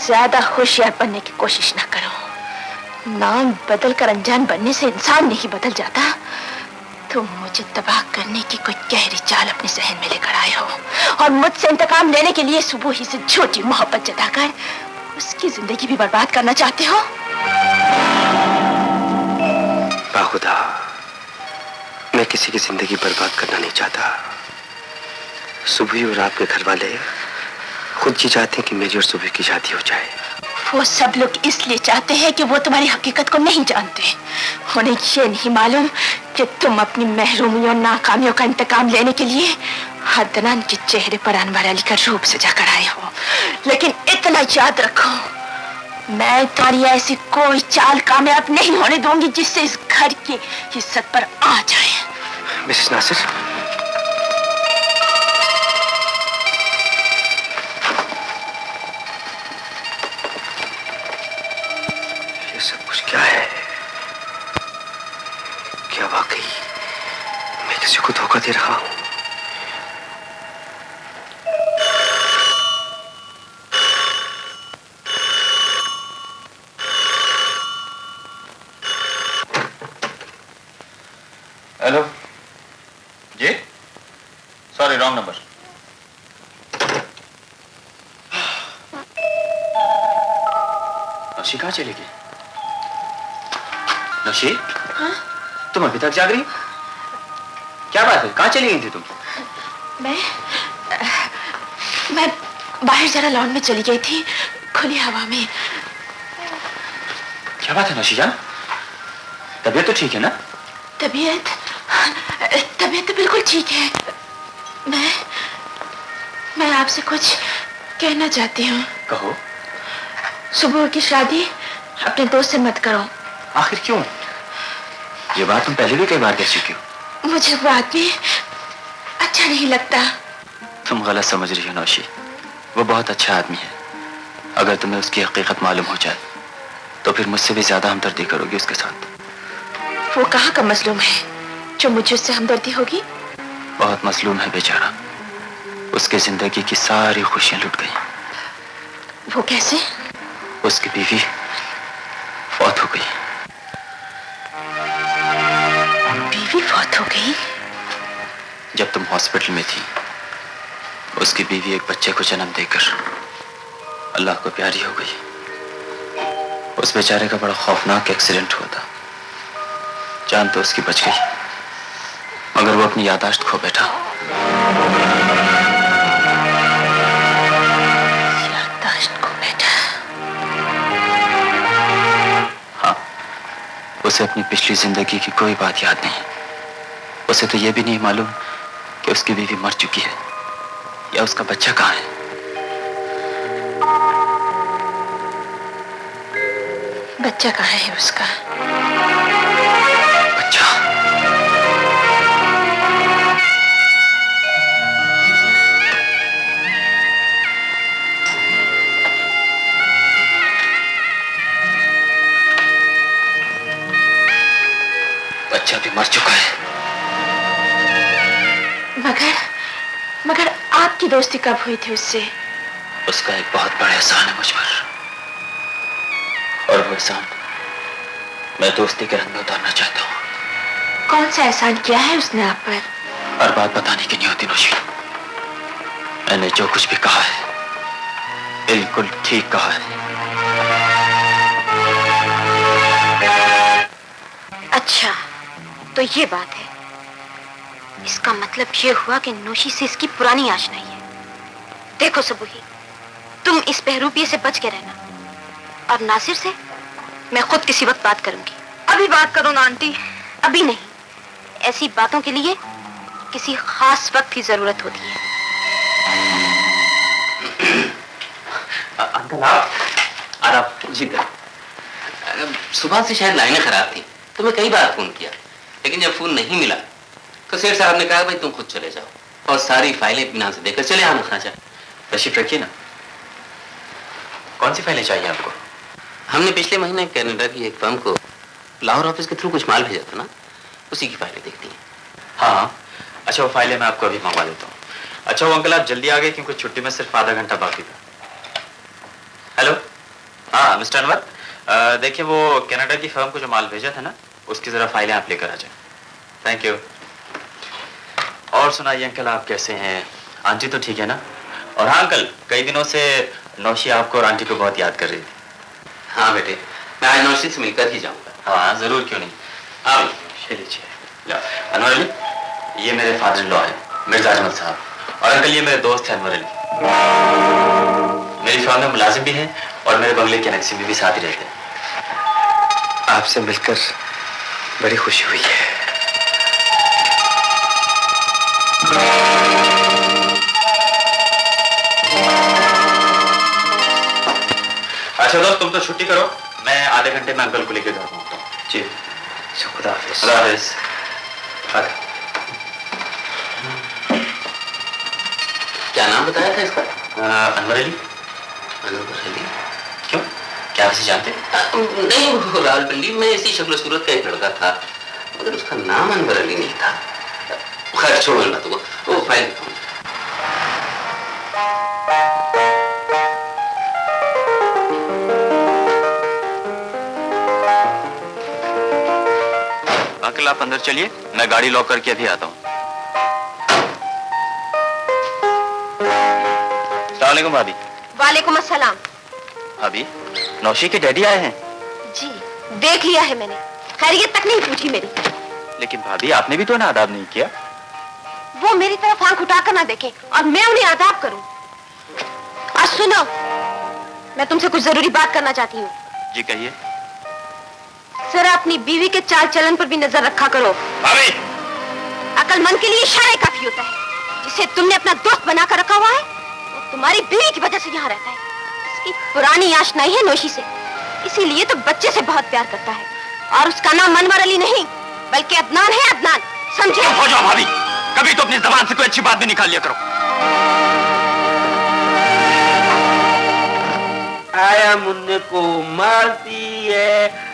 ज्यादा होशियार बनने की कोशिश ना करो। नाम बदल कर अनजान बनने से इंसान नहीं बदल जाता। तुम मुझे तबाह करने की कोई गहरी चाल अपने जहन में लेकर आए हो, और मुझसे इंतकाम लेने के लिए सुबह ही से झूठी मोहब्बत जताकर उसकी जिंदगी भी बर्बाद करना चाहते हो। बाखुदा, मैं किसी की जिंदगी बर्बाद करना नहीं चाहता। सुबह और आपके घर वाले खुद जी चाहते हैं कि मेरी और सुबह की शादी हो जाए। वो सब लोग इसलिए चाहते हैं कि वो तुम्हारी हकीकत को नहीं जानते। उन्हें ये नहीं मालूम कि तुम अपनी महरूमी और नाकामियों का इंतकाम लेने के लिए हदनान के चेहरे पर अनवर अली का रूप सजा कर आए हो। लेकिन इतना याद रखो, मैं तुम्हारी ऐसी कोई चाल कामयाब नहीं होने दूंगी जिससे इस घर की इज्जत पर आ जाए। मिसेस नासिर, ये सब कुछ क्या है? क्या वाकई मैं किसी को धोखा दे रहा हूं? हेलो जी, सॉरी रॉन्ग नंबर। नौशी कहाँ चली गई? नौशी, हाँ? तुम अभी तक जाग रही? क्या बात है, कहाँ चली गई थी तुम? मैं बाहर जरा लॉन में चली गई थी, खुली हवा में। क्या बात है नौशी जान, तबीयत तो ठीक है ना? तबीयत तो बिल्कुल ठीक है। मैं आपसे कुछ कहना चाहती हूँ। कहो। सुबह की शादी अपने दोस्त से मत करो। आखिर क्यों? ये बात तुम पहले भी कई बार कह चुकी हो। मुझे वो आदमी अच्छा नहीं लगता। तुम गलत समझ रही हो नौशी, वो बहुत अच्छा आदमी है। अगर तुम्हें उसकी हकीकत मालूम हो जाए तो फिर मुझसे भी ज्यादा हमदर्दी करोगी उसके साथ। वो कहाँ का मजलूम है जो मुझे उससे हमदर्दी होगी? बहुत मजलूम है बेचारा, उसकी जिंदगी की सारी खुशियां लुट गई। वो कैसे? उसकी बीवी फौत हो गई। बीवी फौत हो गई? जब तुम हॉस्पिटल में थी, उसकी बीवी एक बच्चे को जन्म देकर अल्लाह को प्यारी हो गई। उस बेचारे का बड़ा खौफनाक एक्सीडेंट हुआ था। जान तो उसकी बच गई, मगर वो अपनी याददाश्त खो बैठा। याददाश्त खो बैठा? हाँ, उसे अपनी पिछली जिंदगी की कोई बात याद नहीं। उसे तो ये भी नहीं मालूम कि उसकी बीवी मर चुकी है या उसका बच्चा कहाँ है। बच्चा कहाँ है उसका? बच्चा? बच्चा भी मर चुका है। मगर आपकी दोस्ती कब हुई थी उससे? उसका एक बहुत बड़ा एहसान है मुझ पर, और वो एहसान मैं दोस्ती के रंग में उतारना चाहता हूँ। कौन सा एहसान किया है उसने आप पर? हर बात बताने की नहीं होती नौशी। मैंने जो कुछ भी कहा है बिल्कुल ठीक कहा है। अच्छा, तो ये बात है। इसका मतलब ये हुआ कि नौशी से इसकी पुरानी आशनाई है। देखो सबूही, तुम इस बहरूपिये से बच के रहना, और नासिर से मैं खुद किसी वक्त बात करूंगी। अभी बात करो ना आंटी। अभी नहीं, ऐसी बातों के लिए किसी खास वक्त की जरूरत होती है। अंकल आप आदाब जी। सुबह से शायद लाइनें खराब थी तो मैं कई बार फोन किया, लेकिन जब फोन नहीं मिला तो सेठ साहब ने कहा भाई तुम खुद चले जाओ और सारी फाइलें इत्मीनान से देकर चले आना खाचा। तशरीफ रखिए ना। कौन सी फाइलें चाहिए आपको? हमने पिछले महीने कनाडा की एक फर्म को लाहौर ऑफिस के थ्रू कुछ माल भेजा था ना, उसी की फाइलें देखती हैं। हाँ, अच्छा वो फाइलें मैं आपको अभी मंगवा देता हूँ। अच्छा वो अंकल आप जल्दी आ गए क्योंकि छुट्टी में सिर्फ आधा घंटा बाकी था। हेलो, हाँ मिस्टर अनवर, देखिए वो कनाडा की फर्म को जो माल भेजा था ना, उसकी जरा फाइलें आप लेकर आ जाए। Thank you. और सुनाइए अंकल, आप कैसे हैं? आंटी तो ठीक है ना? और हाँ अंकल, कई दिनों से नौशी आपको और आंटी को बहुत याद कर रही थी। हाँ बेटे, मैं आज नौशी से मिलकर ही जाऊंगा। हाँ जरूर, क्यों नहीं। हाँ लीजिए। अनवर अली, ये मेरे फादर इन लॉ है मिर्जा अजमल साहब, और अंकल ये मेरे दोस्त हैं अनवर अली। मेरी फर्म में मुलाजिम भी हैं और मेरे बंगले के अनेक्सी में भी साथ ही रहते हैं। आपसे मिलकर बड़ी खुशी हुई है। अच्छा दोस्त, तुम तो छुट्टी करो, मैं आधे घंटे में अंकल को लेकर घर पहुंचता हूँ। जी खुदा हाफिज। खुदा हाफिज। क्या नाम बताया था इसका? अनवर अली। अनवर अली? क्यों, क्या वैसे जानते? नहीं, वो रावलपिंडी में इसी शक्ल सूरत का एक लड़का था, मगर उसका नाम अनवर अली नहीं था। खैर छोड़ो ना, तो वो फाइल दिखाऊं। अंकल आप अंदर चलिए, मैं गाड़ी लॉक करके अभी आता हूँ। अस्सलामुअलैकुम भाभी। वालेकुम अस्सलाम। भाभी, नौशी के डैडी आए हैं? जी, देख लिया है मैंने, खैरियत तक नहीं पूछी मेरी। लेकिन भाभी आपने भी तो ना आदाब नहीं किया। वो मेरी तरफ आंख उठाकर ना देखें और मैं उन्हें आदाब करूं। आज सुनो, मैं तुमसे कुछ जरूरी बात करना चाहती हूँ। जी कहिए। जरा अपनी बीवी के चाल चलन पर भी नजर रखा करो। भाभी, अक्लमंद के लिए इशारा काफी होता है। जिसे तुमने अपना दोस्त बनाकर रखा हुआ है, वो तुम्हारी बीवी की वजह से यहाँ रहता है। इसकी पुरानी आशनाई है नौशी से, इसीलिए तो बच्चे से बहुत प्यार करता है। और उसका नाम अनवर अली नहीं बल्कि अदनान है, अदनान, समझे? हो जाओ भाभी, कभी तो अपनी जबान से कोई अच्छी बात भी निकाल लिया करो। आया मुन्ने को मारती है,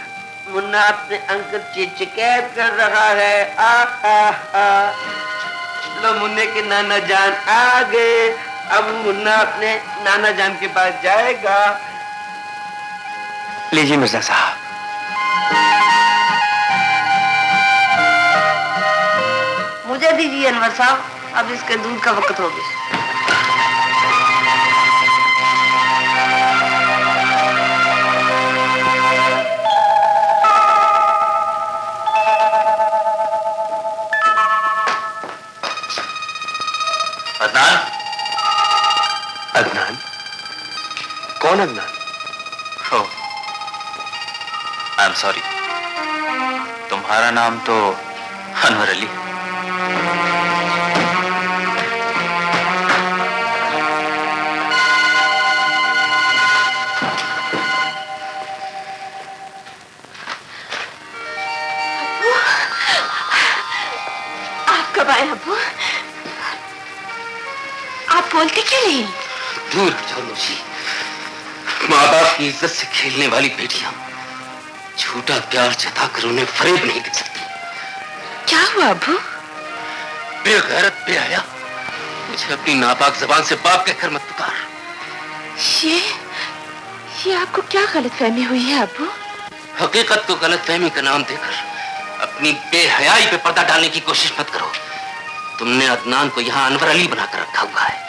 मुन्ना अपने अंकल की शिकायत कर रहा है। आ लो मुन्ने के नाना जान आ गए, अब मुन्ना अपने नाना जान के पास जाएगा। लीजिए मिर्जा साहब। मुझे दीजिए अनवर साहब, अब इसके दूध का वक्त हो गया। अदनान। अदनान? कौन अदनान? ओह, आई एम सॉरी, तुम्हारा नाम तो अनवर अली। आप कब आए अब्बू? आप बोलते क्यों नहीं? दूर हट जाओ नौशी। माँ बाप की इज्जत से खेलने वाली बेटियां झूठा प्यार जताकर उन्हें फरेब नहीं दे सकती। क्या हुआ अब्बू? बेगैरत बेहया, मुझे अपनी नापाक जबान से बाप कहकर मत पुकार। ये आपको क्या गलतफहमी हुई है अब्बू? हकीकत को गलतफहमी का नाम देकर अपनी बेहयाई पे पर्दा डालने की कोशिश मत करो। तुमने अदनान को यहाँ अनवर अली बनाकर रखा हुआ है।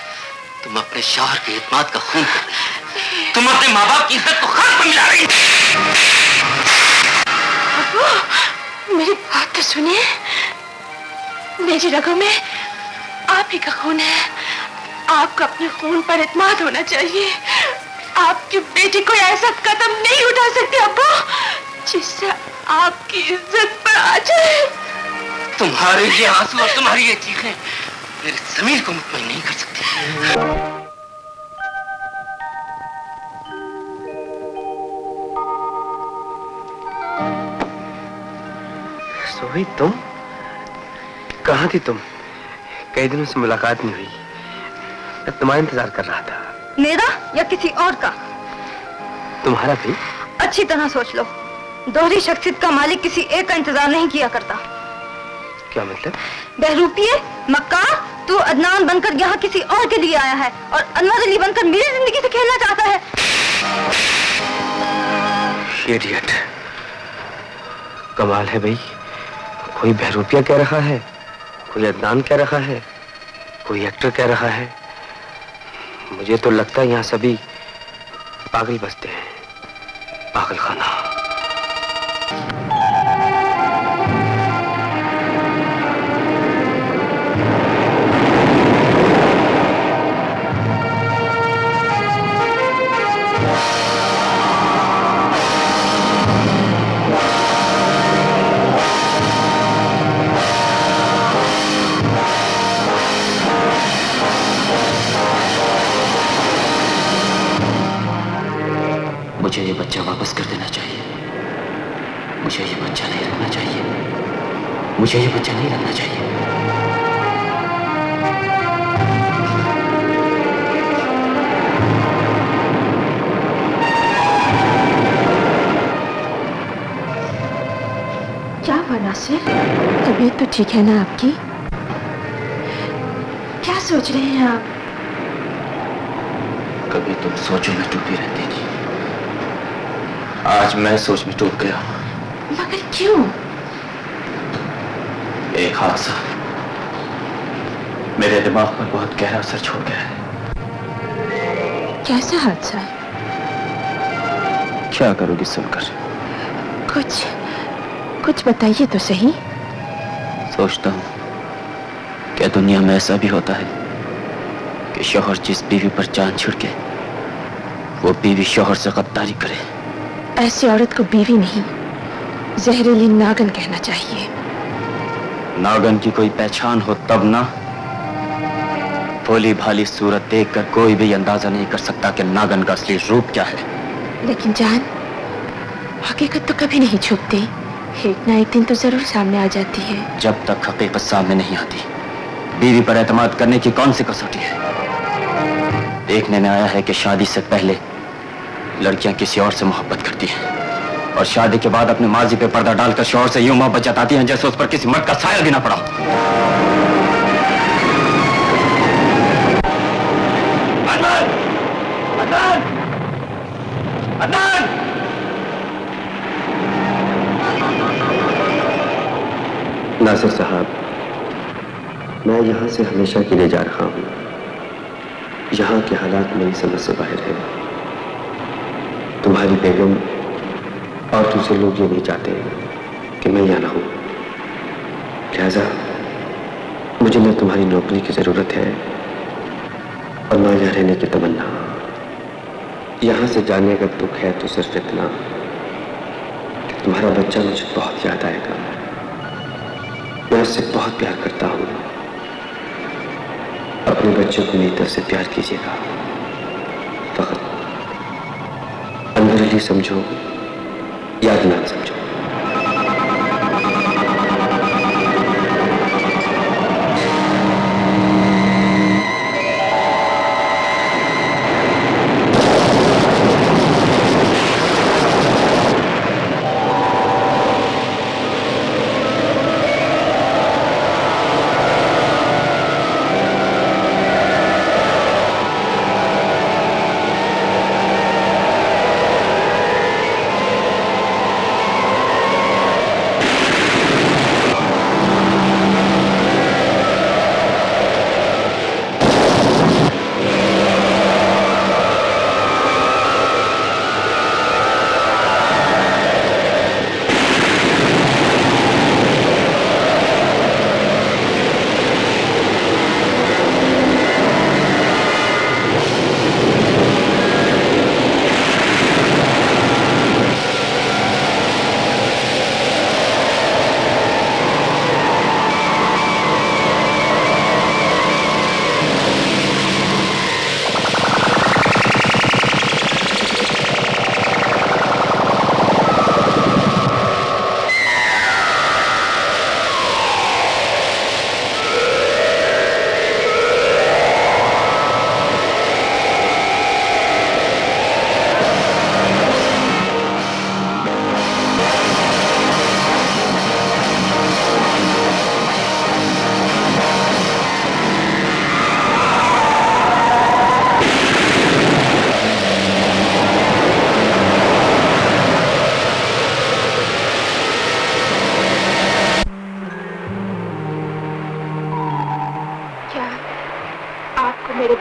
तुम अपने शौहर के इत्मीनान का खून कर रही हो। तुम अपने माँ बाप की इज्जत को खाक में मिला रही हो। अब्बू, मेरी बात तो सुनिए। मेरी रगों में आप ही का खून है। आपको अपने खून पर इत्मीनान होना चाहिए। आपकी बेटी कोई ऐसा कदम नहीं उठा सकती अब्बू जिससे आपकी इज्जत पर आ जाए। तुम्हारे ये आंसू और तुम्हारी ये चीखें मेरे ज़मीर को मुतमईन नहीं कर सकती। सोही, तुम कहाँ थी? तुम कई दिनों से मुलाकात नहीं हुई। मैं तुम्हारा इंतजार कर रहा था। मेरा या किसी और का? तुम्हारा भी। अच्छी तरह सोच लो, दोहरी शख्सियत का मालिक किसी एक का इंतजार नहीं किया करता। क्या मतलब? बहरूपिये, मक्कार, तू अदनान बनकर यहाँ किसी और के लिए आया है और अनवर अली बनकर मेरी जिंदगी से खेलना चाहता है। इडियट। कमाल है भाई, कोई बहरूपिया कह रहा है, कोई अदनान कह रहा है, कोई एक्टर कह रहा है। मुझे तो लगता है यहाँ सभी पागल बसते हैं, पागल खाना। मुझे ये बच्चा वापस कर देना चाहिए। मुझे ये बच्चा नहीं रखना चाहिए। मुझे ये बच्चा नहीं रखना चाहिए। क्या हुआ नासिर? तबीयत तो ठीक है ना आपकी? क्या सोच रहे हैं आप? कभी तुम सोचों में डूबी रहती थी, आज मैं सोच में डूब गया। मगर क्यों? एक हादसा मेरे दिमाग पर बहुत गहरा असर छोड़ गया है। कैसा हादसा? क्या करोगी सुनकर? कुछ बताइए तो सही। सोचता हूँ क्या दुनिया में ऐसा भी होता है कि शौहर जिस बीवी पर जान छिड़के वो बीवी शौहर से गद्दारी करे। ऐसी औरत को बीवी नहीं, जहरीली नागन कहना चाहिए। नागन की कोई पहचान हो तब ना। भोली भाली सूरत देखकर कोई भी अंदाजा नहीं कर सकता कि नागन का असली रूप क्या है। लेकिन जान, हकीकत तो कभी नहीं छुपती, एक ना एक दिन तो जरूर सामने आ जाती है। जब तक हकीकत सामने नहीं आती, बीवी पर एतमाद करने की कौन सी कसौटी है? देखने में आया है कि शादी से पहले लड़कियां किसी और से मोहब्बत करती हैं और शादी के बाद अपने माजी पे पर्दा डालकर शौहर से यूं मोहब्बत जताती हैं जैसे उस पर किसी मर्द का साया भी ना पड़ा। अदनान! अदनान! अदनान! नासिर साहब, मैं यहाँ से हमेशा के लिए जा रहा हूँ। यहाँ के हालात मेरी समझ से बाहर है। तुम्हारी बेगम और दूसरे लोग ये नहीं चाहते कि मैं यहाँ रहूँ। लिहाजा मुझे न तुम्हारी नौकरी की जरूरत है और न यहाँ रहने की तमन्ना। यहाँ से जाने का दुख है तो सिर्फ इतना कि तुम्हारा बच्चा मुझे बहुत याद आएगा। मैं उससे बहुत प्यार करता हूँ। अपने बच्चों को मेरी तरफ से प्यार कीजिएगा। फकत अनवर अली समझो या अदनान समझो।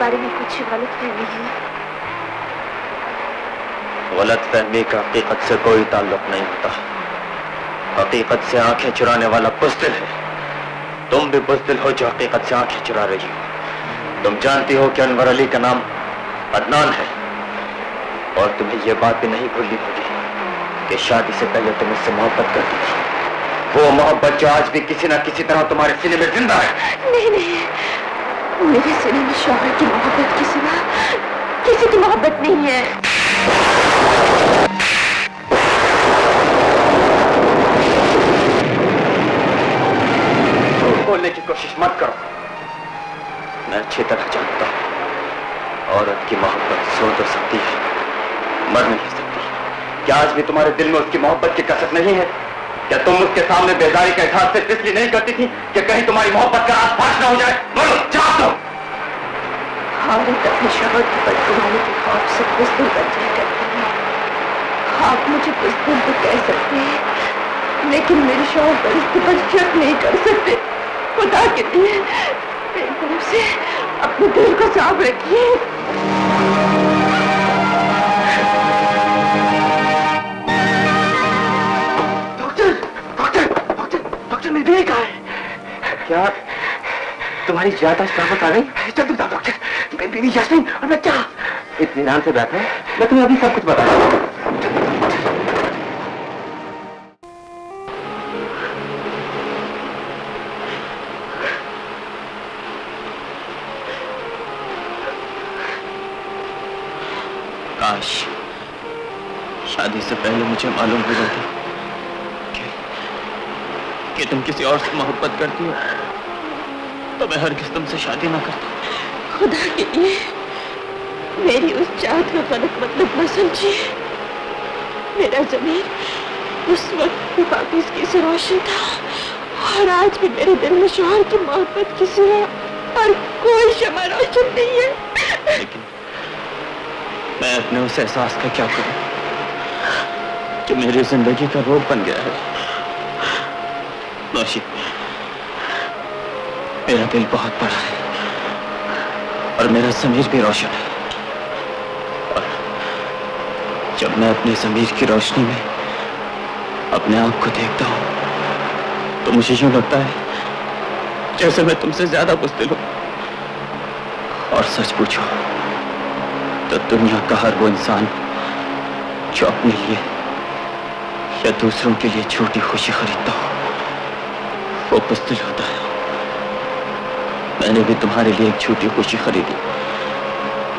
बारे में कुछ गलतफहमी है। गलतफहमी का हकीकत से कोई ताल्लुक नहीं होता। हकीकत से आंखें चुराने वाला बुज़दिल है। तुम भी बुज़दिल हो जो हकीकत से आंखें चुरा रही हो। तुम जानती हो कि अनवर अली का नाम अदनान है, और तुम्हें यह बात भी नहीं भूलनी होगी कि शादी से पहले तुम इससे मोहब्बत करती थी। वो मोहब्बत जो आज भी किसी न किसी तरह तुम्हारे सीने में जिंदा है। नहीं नहीं, मेरे सीने में शौहर की मोहब्बत के सिवा किसी की मोहब्बत नहीं है। बोलने की कोशिश मत करो। मैं अच्छी तरह जानता हूं, औरत की मोहब्बत सो तो सकती है, मर नहीं सकती। क्या आज भी तुम्हारे दिल में उसकी मोहब्बत की कसक नहीं है? क्या तुम उसके सामने बेजारी का इजहार सिर्फ इसलिए नहीं करती थी कि कहीं तुम्हारी मोहब्बत का राज फाश न हो जाए? बोलो, जवाब दो। औरत अपने शौहर की बदगुमानी के खौफ से बुज़दिल बन जाया करती है। आप मुझे बुज़दिल तो कह सकते हैं, लेकिन मेरे शौहर पर इसके पर शक नहीं कर सकते। खुदा के लिए मेरी तरफ से अपने दिल को साफ रखिए। डॉक्टर, डॉक्टर, डॉक्टर, डॉक्टर, मेरी बेटी कहाँ है? क्या तुम्हारी याददाश्त वापस आ गई? जल्दी बताओ डॉक्टर, मेरी बेटी जैस्मीन और बच्चा। इत्मीनान से बैठो, मैं तुम्हें अभी सब कुछ बता रहा हूँ। काश शादी से पहले मुझे मालूम हो जाता कि तुम किसी और से मोहब्बत करती हो, तो मैं हरगिज़ तुमसे शादी ना करता। खुदा के लिए मेरी उस चाहत का गलत मतलब न समझिए। मेरा ज़मीर उस वक्त पाकिज़गी से रोशन था, और आज भी मेरे दिल में शौहर की मोहब्बत की सिवा और कोई शमा रोशन नहीं है। लेकिन मैं अपने उस एहसास का क्या करूं कि मेरी जिंदगी का रोग बन गया है। नौशी, मेरा दिल बहुत बड़ा है और मेरा ज़मीर भी रोशन है, और जब मैं अपने ज़मीर की रोशनी में अपने आप को देखता हूं तो मुझे यूं लगता है जैसे मैं तुमसे ज्यादा बुज़दिल हूं। और सच पूछो तो दुनिया का हर वो इंसान जो अपने लिए या दूसरों के लिए छोटी खुशी खरीदता हो, वो बुज़दिल होता है। मैंने भी तुम्हारे लिए एक छोटी खुशी खरीदी,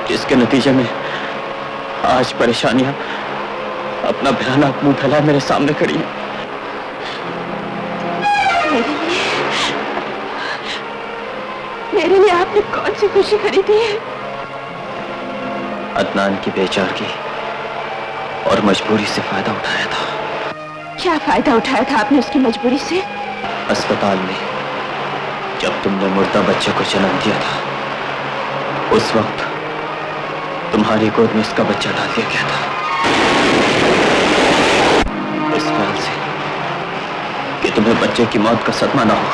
जिसके नतीजे में आज परेशानियां अपना भयानक मुंह फैलाए मेरे सामने खड़ी हैं। मेरे लिए आपने कौन सी खुशी खरीदी है? अदनान की बेचारगी और मजबूरी से फायदा उठाया था। क्या फायदा उठाया था आपने उसकी मजबूरी से? अस्पताल में जब तुमने मुर्दा बच्चे को जन्म दिया था, उस वक्त तुम्हारी गोद में उसका बच्चा डाल दिया गया था, इस ख्याल से कि तुम्हें बच्चे की मौत का सदमा ना हो।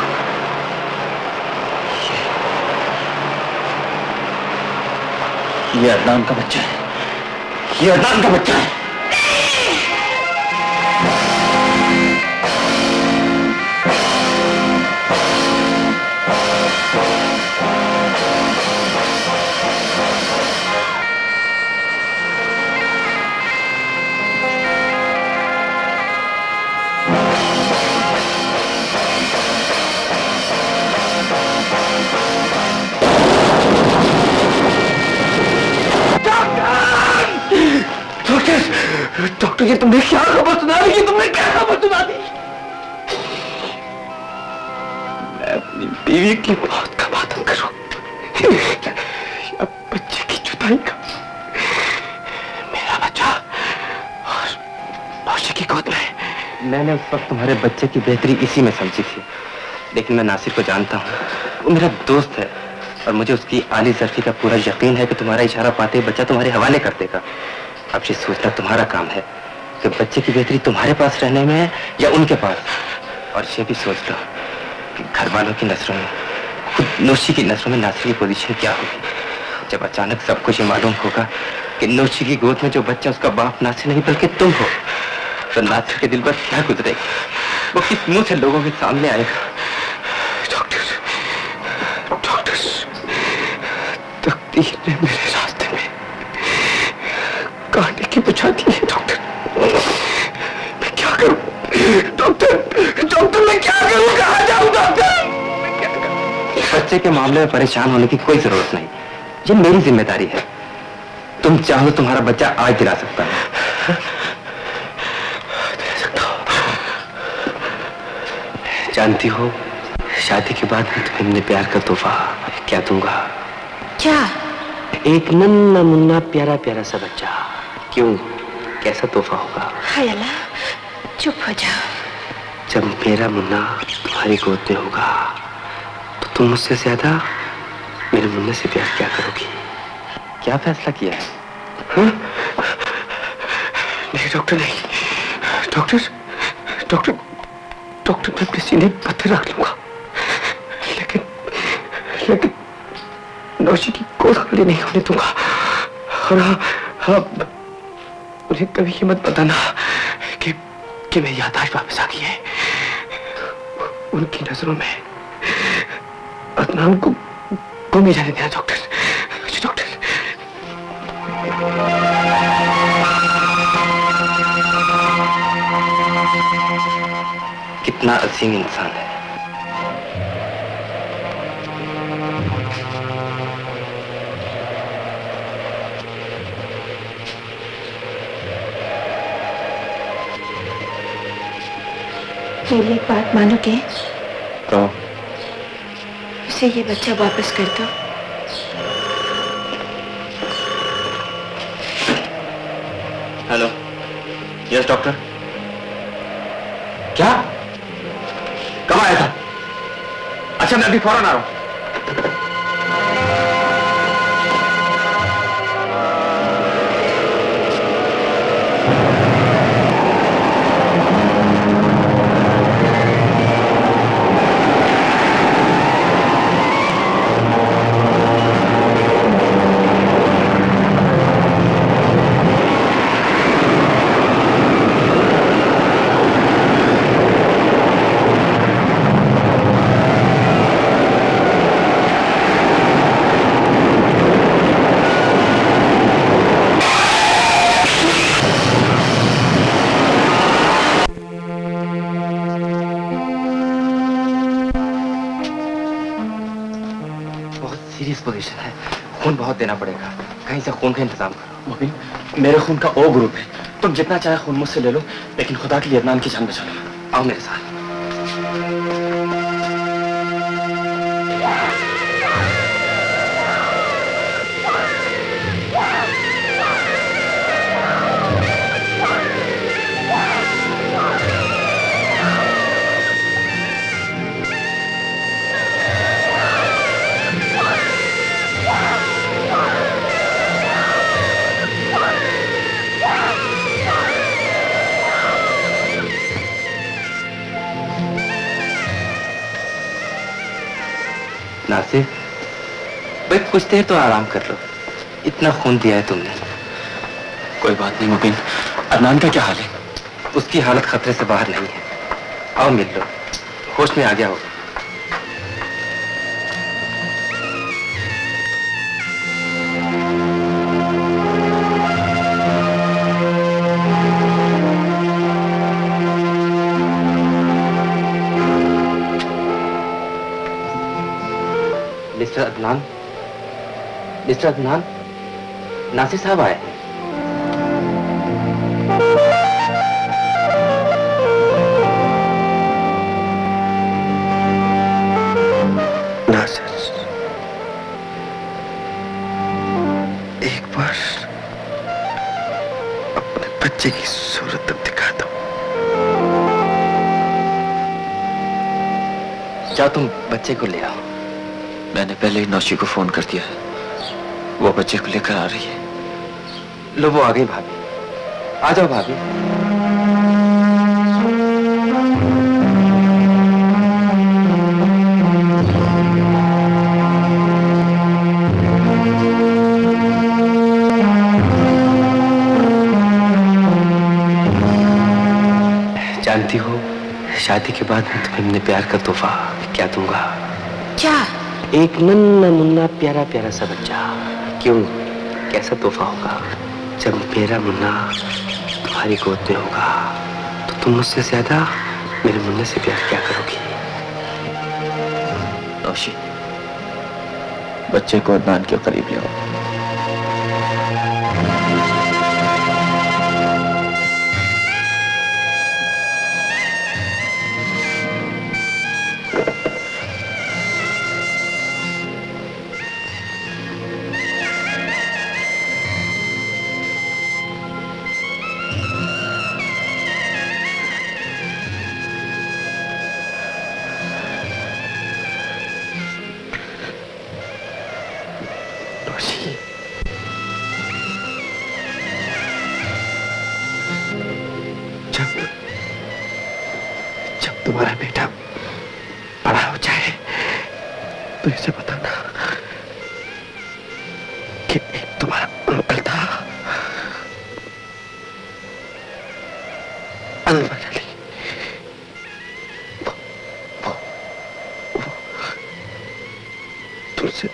ये अदनान का बच्चा है, ये अदनान का बच्चा है। डॉक्टर, ये तुमने क्या खबर सुना दी? तुमने क्या खबर सुना दी? मैं अपनी बीवी की मौत का वादा करूं या बच्चे की जुदाई का? मेरा बच्चा और नौशी की गोद में। मैंने उस वक्त तुम्हारे बच्चे की बेहतरी इसी में समझी थी, लेकिन मैं नासिर को जानता हूँ, वो मेरा दोस्त है और मुझे उसकी आली ज़र्फी का पूरा यकीन है कि तुम्हारा इशारा पाते ही बच्चा तुम्हारे हवाले कर देगा। अब ये सोचना तुम्हारा काम है कि बच्चे की बेहतरी तुम्हारे पास रहने में है या उनके पास। और ये भी सोच लो कि घर वालों की नजरों में, खुद नौशी की नजरों में नासिर की पोजीशन क्या होगी। जब अचानक सब कुछ ये मालूम होगा कि नौशी की गोद में जो बच्चा उसका बाप नासिर नहीं बल्कि तुम हो, तो नासिर के दिल पर क्या गुजरेगी? वो किस मुंह से लोगों के सामने आएगा? डॉक्टर, तकदीर ने मेरे रास्ते में कांटे की बिछा दी है डॉक्टर। मैं क्या करूं डॉक्टर, मैं क्या करूं, कहां जाऊं डॉक्टर? बच्चे के मामले में परेशान होने की कोई जरूरत नहीं, ये मेरी जिम्मेदारी है। तुम चाहो तो तुम्हारा बच्चा आज दिला सकता है। जानती हो, शादी के बाद मैं तुम्हें अपने प्यार का तोहफा क्या दूंगा? क्या? एक नन्ना मुन्ना प्यारा प्यारा सा बच्चा। क्यों, कैसा तोहफा होगा? हाय अल्लाह, चुप हो जाओ। जब मेरा मुन्ना तुम्हारी गोद में होगा तो तुम मुझसे ज्यादा मेरे मुन्ने से प्यार क्या करोगी? क्या फैसला किया है? हाँ? नहीं डॉक्टर, नहीं डॉक्टर मैं अपने सीने में पत्थर रख लूंगा, लेकिन नौशी की कोई खाली नहीं होने दूंगा। और हाँ, उन्हें कभी ये मत बताना कि मेरी याददाश्त वापस आ गई है। उनकी नजरों में अदनान को गुम जाने देना डॉक्टर। कितना अजीम इंसान है। मेरी एक बात मानोगे? तो उसे ये बच्चा वापस कर दो। Hello, yes doctor. क्या? कब आया था? अच्छा, मैं अभी फौरन आ रहा हूं। सीरियस पोजीशन है, खून बहुत देना पड़ेगा। कहीं से खून का इंतजाम करो। मुबीन, मेरे खून का ओ ग्रुप है, तुम जितना चाहे खून मुझसे ले लो, लेकिन खुदा के लिए अदनान की जान बचा लो। आओ मेरे साथ। नासिर, भाई कुछ देर तो आराम कर लो, इतना खून दिया है तुमने। कोई बात नहीं मुबीन, अदनान का क्या हाल है? उसकी हालत खतरे से बाहर नहीं है। आओ मिल लो, होश में आ गया होगा। मिस्टर अदनान, नासिर साहब आए हैं। नासिर, एक बार अपने बच्चे की सूरत अब दिखा दो। जाओ तुम बच्चे को ले आओ। मैंने पहले ही नौशी को फोन कर दिया है, वो बच्चे को लेकर आ रही है। लो वो आ गई भाभी। आ जाओ भाभी। शादी के बाद मैं तुम्हें अपने प्यार का तोहफा क्या दूंगा? क्या? एक नन्ना मुन्ना प्यारा प्यारा सा बच्चा। क्यों, कैसा तोहफा होगा? जब मेरा मुन्ना तुम्हारी गोद में होगा तो तुम मुझसे ज्यादा मेरे मुन्ने से प्यार क्या करोगी? नौशी, बच्चे को अदनान के करीब ले आओ। जब तुम्हारा बेटा बड़ा हो जाए तो इसे बताना कि एक तुम्हारा अंकल था, अनवर अली। वो तुमसे